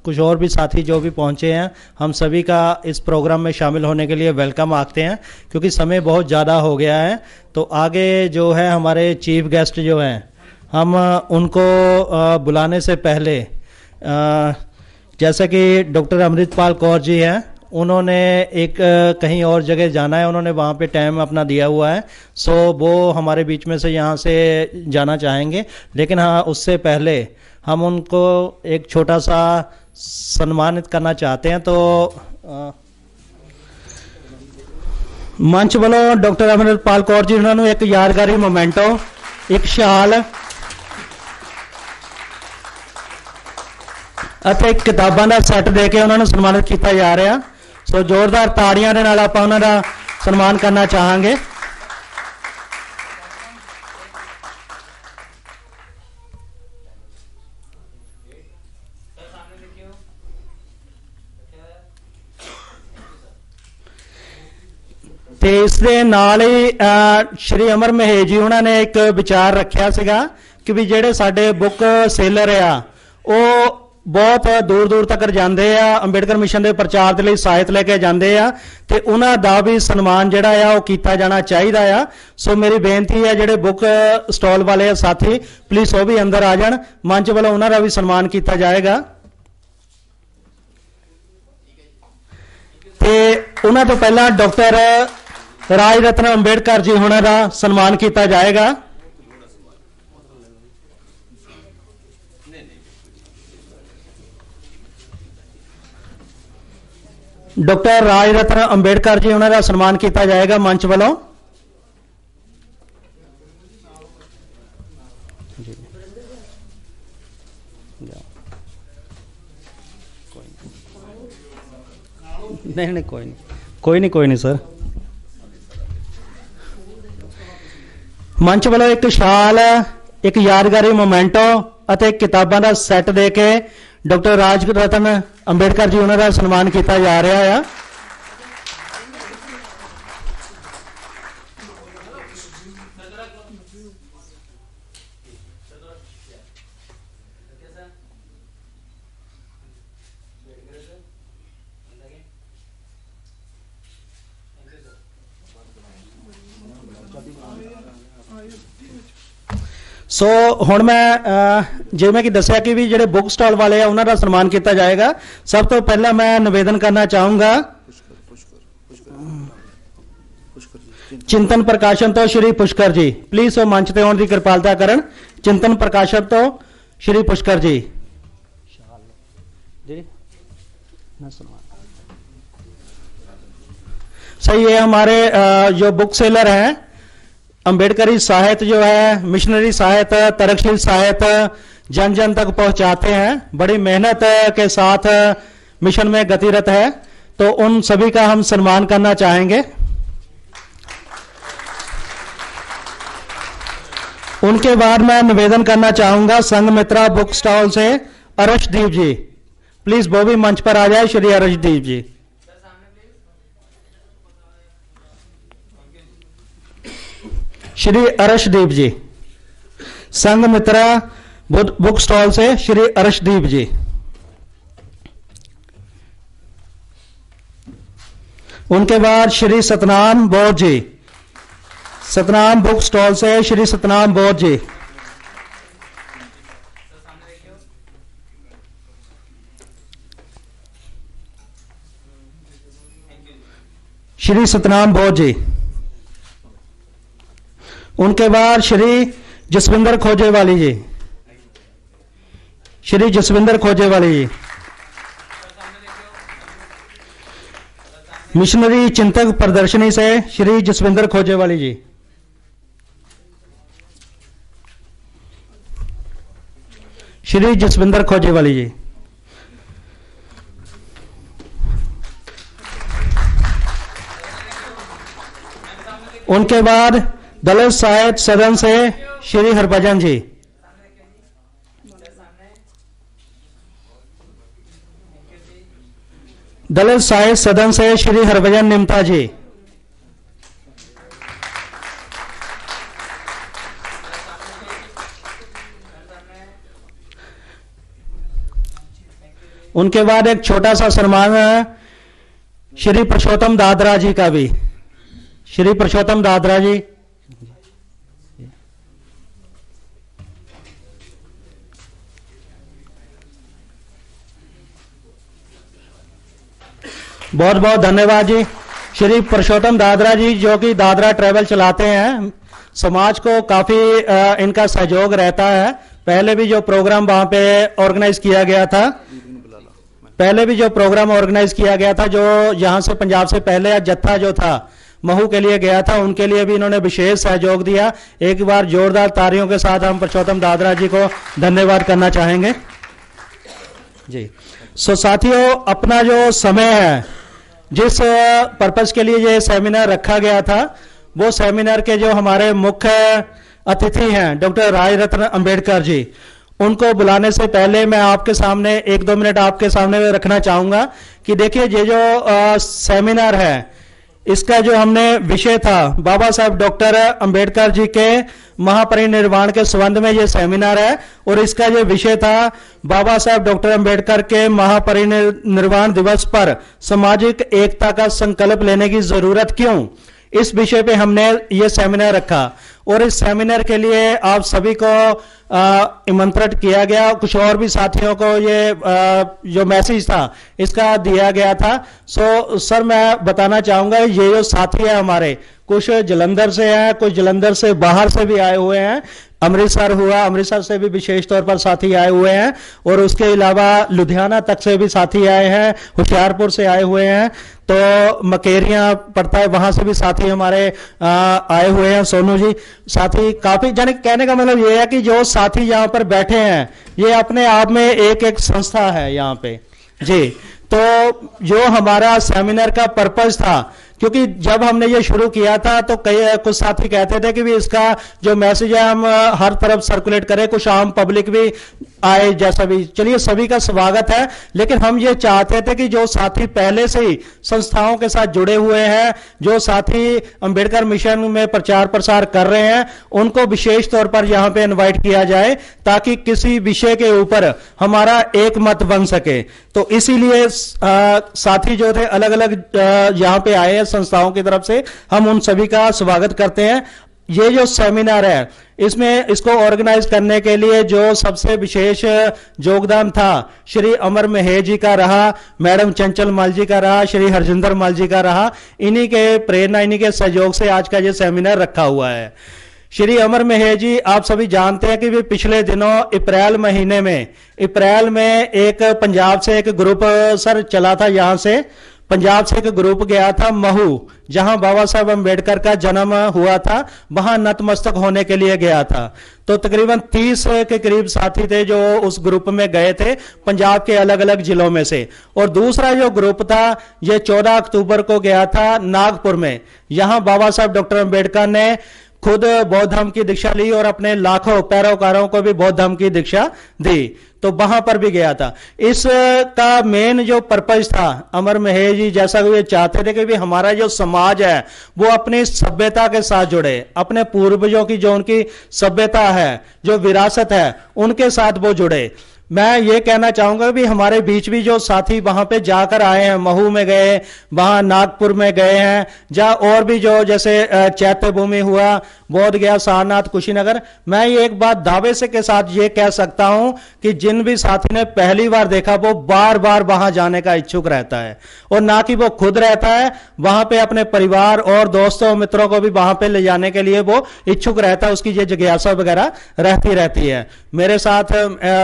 कुछ और भी साथी जो भी पहुंचे हैं, हम सभी का इस प्रोग्राम में शामिल होने के लिए वेलकम आखते हैं, क्योंकि समय बहुत ज़्यादा हो गया है। तो आगे जो है हमारे चीफ गेस्ट जो हैं, हम उनको बुलाने से पहले जैसा कि डॉक्टर अमृतपाल कौर जी हैं, उन्होंने एक कहीं और जगह जाना है, उन्होंने वहाँ पे टाइम अपना दिया हुआ है, सो वो हमारे बीच में से यहाँ से जाना चाहेंगे। लेकिन हाँ, उससे पहले हम उनको एक छोटा सा सम्मानित करना चाहते हैं। तो मंच वालों डॉक्टर अमृतपाल कौर जी उन्होंने एक यादगारी मोमेंटो, एक शाल ਅਤੇ ਕਿਤਾਬਾਂ ਦਾ ਸੈੱਟ ਦੇ ਕੇ ਉਹਨਾਂ ਨੂੰ ਸਨਮਾਨਿਤ ਕੀਤਾ ਜਾ ਰਿਹਾ। ਸੋ ਜ਼ੋਰਦਾਰ ਤਾੜੀਆਂ ਦੇ ਨਾਲ ਆਪਾਂ ਉਹਨਾਂ ਦਾ ਸਨਮਾਨ ਕਰਨਾ ਚਾਹਾਂਗੇ। ਤੇ ਇਸ ਦੇ ਨਾਲ ਹੀ ਸ਼੍ਰੀ ਅਮਰ ਮਹੇਸ਼ ਜੀ ਉਹਨਾਂ ਨੇ ਇੱਕ ਵਿਚਾਰ ਰੱਖਿਆ ਸੀਗਾ ਕਿ ਵੀ ਜਿਹੜੇ ਸਾਡੇ ਬੁੱਕ ਸੇਲਰ ਆ ਉਹ बहुत दूर दूर तक जाते हैं, अंबेडकर मिशन के प्रचार के लिए सहायता लेके जाते हैं, तो उन्होंने भी सन्मान जोड़ा आ किया जाना चाहिए आ। सो मेरी बेनती है, जोड़े बुक स्टॉल वाले साथी प्लीज वो भी अंदर आ जान, मंच वालों उन्होंने भी सन्मान किया जाएगा। तो उन्होंने तो पहला डॉक्टर राज रत्न अंबेडकर जी होना का सन्मान किया जाएगा। डॉक्टर राज रत्न अंबेडकर जी होना का सन्मान किया जाएगा मंच वालों। नहीं कोई नहीं सर। मंच वालों एक शाल, एक यादगारी मोमेंटो ਅਤੇ किताबों का सैट दे के डॉक्टर राज रतन अंबेडकर जी उन्होंने सन्मान किया जा रहा है। सो हुण मैं जिवें कि दस्सिया कि भी जिहड़े बुक स्टॉल वाले आ उन्हां दा सन्मान किया जाएगा। सब तो पहला मैं निवेदन करना चाहूँगा चिंतन प्रकाशन तो श्री पुष्कर जी, प्लीज वो मंच ते आउण दी कृपालता करन। चिंतन प्रकाशन तो श्री पुष्कर जी। सही है, हमारे जो बुक सेलर हैं अंबेडकरी साहित्य जो है, मिशनरी साहित्य, तरकशील साहित्य जन जन तक पहुंचाते हैं, बड़ी मेहनत के साथ मिशन में गतिरत है, तो उन सभी का हम सम्मान करना चाहेंगे। उनके बाद मैं निवेदन करना चाहूंगा संघ मित्रा बुक स्टॉल से अर्शदीप जी, प्लीज वो भी मंच पर आ जाए। श्री अर्शदीप जी। श्री अर्शदीप जी, संघ मित्रा बुक स्टॉल से श्री अर्शदीप जी। उनके बाद श्री सतनाम बौद्ध जी, सतनाम बुक स्टॉल से श्री सतनाम बौद्ध जी। श्री सतनाम बौद्ध जी। उनके बाद श्री जसविंदर खोजेवाली जी, श्री जसविंदर खोजेवाली जी। मिशनरी चिंतक प्रदर्शनी से श्री जसविंदर खोजेवाली जी। श्री जसविंदर खोजेवाली जी। उनके बाद दलित साहित्य सदन से श्री हरभजन जी। दलित साहित्य सदन से श्री हरभजन निमता जी। उनके बाद एक छोटा सा सम्मान श्री पुरुषोत्तम दादरा जी का भी। श्री पुरुषोत्तम दादरा जी। बहुत बहुत धन्यवाद जी। श्री पुरुषोत्तम दादरा जी जो कि दादरा ट्रैवल चलाते हैं, समाज को काफी इनका सहयोग रहता है। पहले भी जो प्रोग्राम वहां पे ऑर्गेनाइज किया गया था, जो यहां से पंजाब से पहले जत्था जो था महू के लिए गया था, उनके लिए भी इन्होंने विशेष सहयोग दिया। एक बार जोरदार तालियों के साथ हम पुरुषोत्तम दादरा जी को धन्यवाद करना चाहेंगे जी। सो साथियों, अपना जो समय है, जिस पर्पस के लिए ये सेमिनार रखा गया था, वो सेमिनार के जो हमारे मुख्य अतिथि हैं डॉक्टर राज रत्न अंबेडकर जी, उनको बुलाने से पहले मैं आपके सामने 1-2 मिनट आपके सामने रखना चाहूंगा कि देखिए ये जो सेमिनार है, इसका जो हमने विषय था बाबा साहब डॉक्टर अंबेडकर जी के महापरिनिर्वाण के संबंध में ये सेमिनार है, और इसका जो विषय था बाबा साहब डॉक्टर अंबेडकर के महापरिनिर्वाण दिवस पर सामाजिक एकता का संकल्प लेने की जरूरत क्यों, इस विषय पे हमने ये सेमिनार रखा। और इस सेमिनार के लिए आप सभी को आमंत्रित किया गया। कुछ और भी साथियों को ये जो मैसेज था इसका दिया गया था। सो सर मैं बताना चाहूंगा ये जो साथी है हमारे, कुछ जलंधर से हैं, कुछ जलंधर से बाहर से भी आए हुए हैं, अमृतसर हुआ, अमृतसर से भी विशेष तौर पर साथी आए हुए हैं, और उसके अलावा लुधियाना तक से भी साथी आए हैं, होशियारपुर से आए हुए हैं, तो मकेरियां पड़ता है वहां से भी साथी हमारे आए हुए हैं। सोनू जी साथी काफी, यानी कहने का मतलब ये है कि जो साथी यहाँ पर बैठे हैं ये अपने आप में एक एक संस्था है यहाँ पे जी। तो जो हमारा सेमिनार का पर्पस था, क्योंकि जब हमने ये शुरू किया था तो कुछ साथी कहते थे कि भी इसका जो मैसेज है हम हर तरफ सर्कुलेट करें, कुछ आम पब्लिक भी आए, जैसा भी। चलिए सभी का स्वागत है, लेकिन हम ये चाहते थे कि जो साथी पहले से ही संस्थाओं के साथ जुड़े हुए हैं, जो साथी अंबेडकर मिशन में प्रचार प्रसार कर रहे हैं, उनको विशेष तौर पर यहाँ पे इनवाइट किया जाए ताकि किसी विषय के ऊपर हमारा एक मत बन सके। तो इसीलिए साथी जो थे अलग अलग यहाँ पे आए हैं संस्थाओं की तरफ से, हम उन सभी का स्वागत करते हैं। ये जो सेमिनार है इसमें इसको ऑर्गेनाइज करने के लिए जो सबसे विशेष योगदान था श्री अमर महेश जी का रहा, मैडम चंचल माल जी का रहा, श्री हरजिंदर माल जी का रहा। इन्हीं के प्रेरणा, इन्हीं के सहयोग से आज का ये सेमिनार रखा हुआ है। श्री अमर महेश जी आप सभी जानते हैं कि वे पिछले दिनों अप्रैल महीने में एक पंजाब से एक ग्रुप सर चला था, यहां से पंजाब से एक ग्रुप गया था महू, जहां बाबा साहब अम्बेडकर का जन्म हुआ था, वहां नतमस्तक होने के लिए गया था। तो तकरीबन 30 के करीब साथी थे जो उस ग्रुप में गए थे पंजाब के अलग अलग जिलों में से। और दूसरा जो ग्रुप था ये 14 अक्टूबर को गया था नागपुर में, यहां बाबा साहब डॉक्टर अम्बेडकर ने खुद बौद्ध धर्म की दीक्षा ली और अपने लाखों पैरोकारों को भी बौद्ध धर्म की दीक्षा दी, तो वहां पर भी गया था। इसका मेन जो पर्पज था, अमर महेश जी जैसा कि वे चाहते थे कि भी हमारा जो समाज है वो अपनी सभ्यता के साथ जुड़े, अपने पूर्वजों की जो उनकी सभ्यता है, जो विरासत है, उनके साथ वो जुड़े। मैं ये कहना चाहूंगा कि हमारे बीच भी जो साथी वहां पे जाकर आए हैं, महू में गए, वहां नागपुर में गए हैं, जहां और भी जो जैसे चैत्य भूमि हुआ, बोध गया, सारनाथ, कुशीनगर, मैं ये एक बात दावे से के साथ ये कह सकता हूं कि जिन भी साथी ने पहली बार देखा वो बार बार वहां जाने का इच्छुक रहता है। और ना कि वो खुद रहता है, वहां पे अपने परिवार और दोस्तों मित्रों को भी वहां पे ले जाने के लिए वो इच्छुक रहता है, उसकी ये जिज्ञासा वगैरह रहती है। मेरे साथ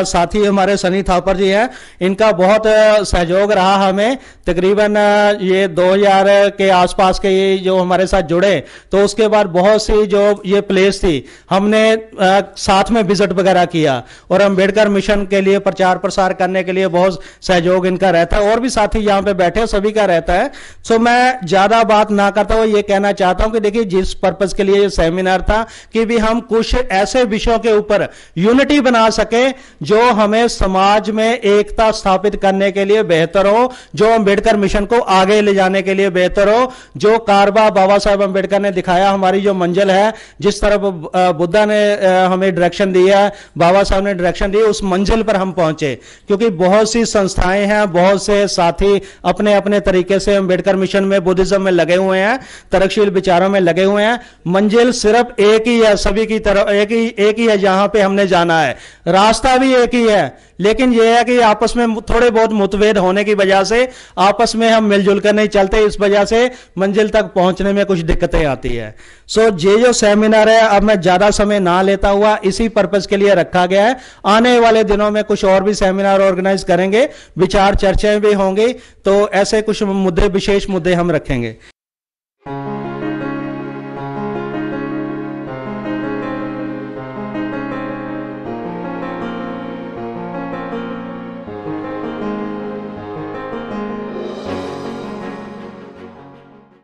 साथी हमारे सनी थापर जी हैं, इनका बहुत सहयोग रहा हमें। तकरीबन ये 2000 के आसपास के ये जो हमारे साथ जुड़े, तो उसके बाद बहुत सी जो ये प्लेस थी हमने साथ में विजिट वगैरह किया, और अंबेडकर मिशन के लिए प्रचार प्रसार करने के लिए बहुत सहयोग इनका रहता है। और भी साथी यहाँ पे बैठे सभी का रहता है। सो मैं ज्यादा बात ना करता हुआ ये कहना चाहता हूं कि देखिए जिस पर्पज के लिए ये सेमिनार था कि भी हम कुछ ऐसे विषयों के ऊपर यूनिटी बना सके जो हमें समाज में एकता स्थापित करने के लिए बेहतर हो, जो अंबेडकर मिशन को आगे ले जाने के लिए बेहतर हो, जो कारवा बाबा साहब अंबेडकर ने दिखाया, हमारी जो मंजिल है, जिस तरफ बुद्धा ने हमें डायरेक्शन दिया, बाबा साहब ने डायरेक्शन दी, उस मंजिल पर हम पहुंचे। क्योंकि बहुत सी संस्थाएं हैं, बहुत से साथी अपने अपने तरीके से अंबेडकर मिशन में, बुद्धिज्म में लगे हुए हैं, तरकशील विचारों में लगे हुए हैं। मंजिल सिर्फ एक ही है, सभी की तरफ एक ही है जहां पे हमने जाना है, रास्ता भी एक ही है, लेकिन यह है कि आपस में थोड़े बहुत मतभेद होने की वजह से आपस में हम मिलजुल कर नहीं चलते, इस वजह से मंजिल तक पहुंचने में कुछ दिक्कतें आती है। सो ये जो सेमिनार है, अब मैं ज्यादा समय ना लेता हुआ इसी पर्पस के लिए रखा गया है। आने वाले दिनों में कुछ और भी सेमिनार ऑर्गेनाइज करेंगे, विचार चर्चाएं भी होंगी, तो ऐसे कुछ मुद्दे, विशेष मुद्दे हम रखेंगे।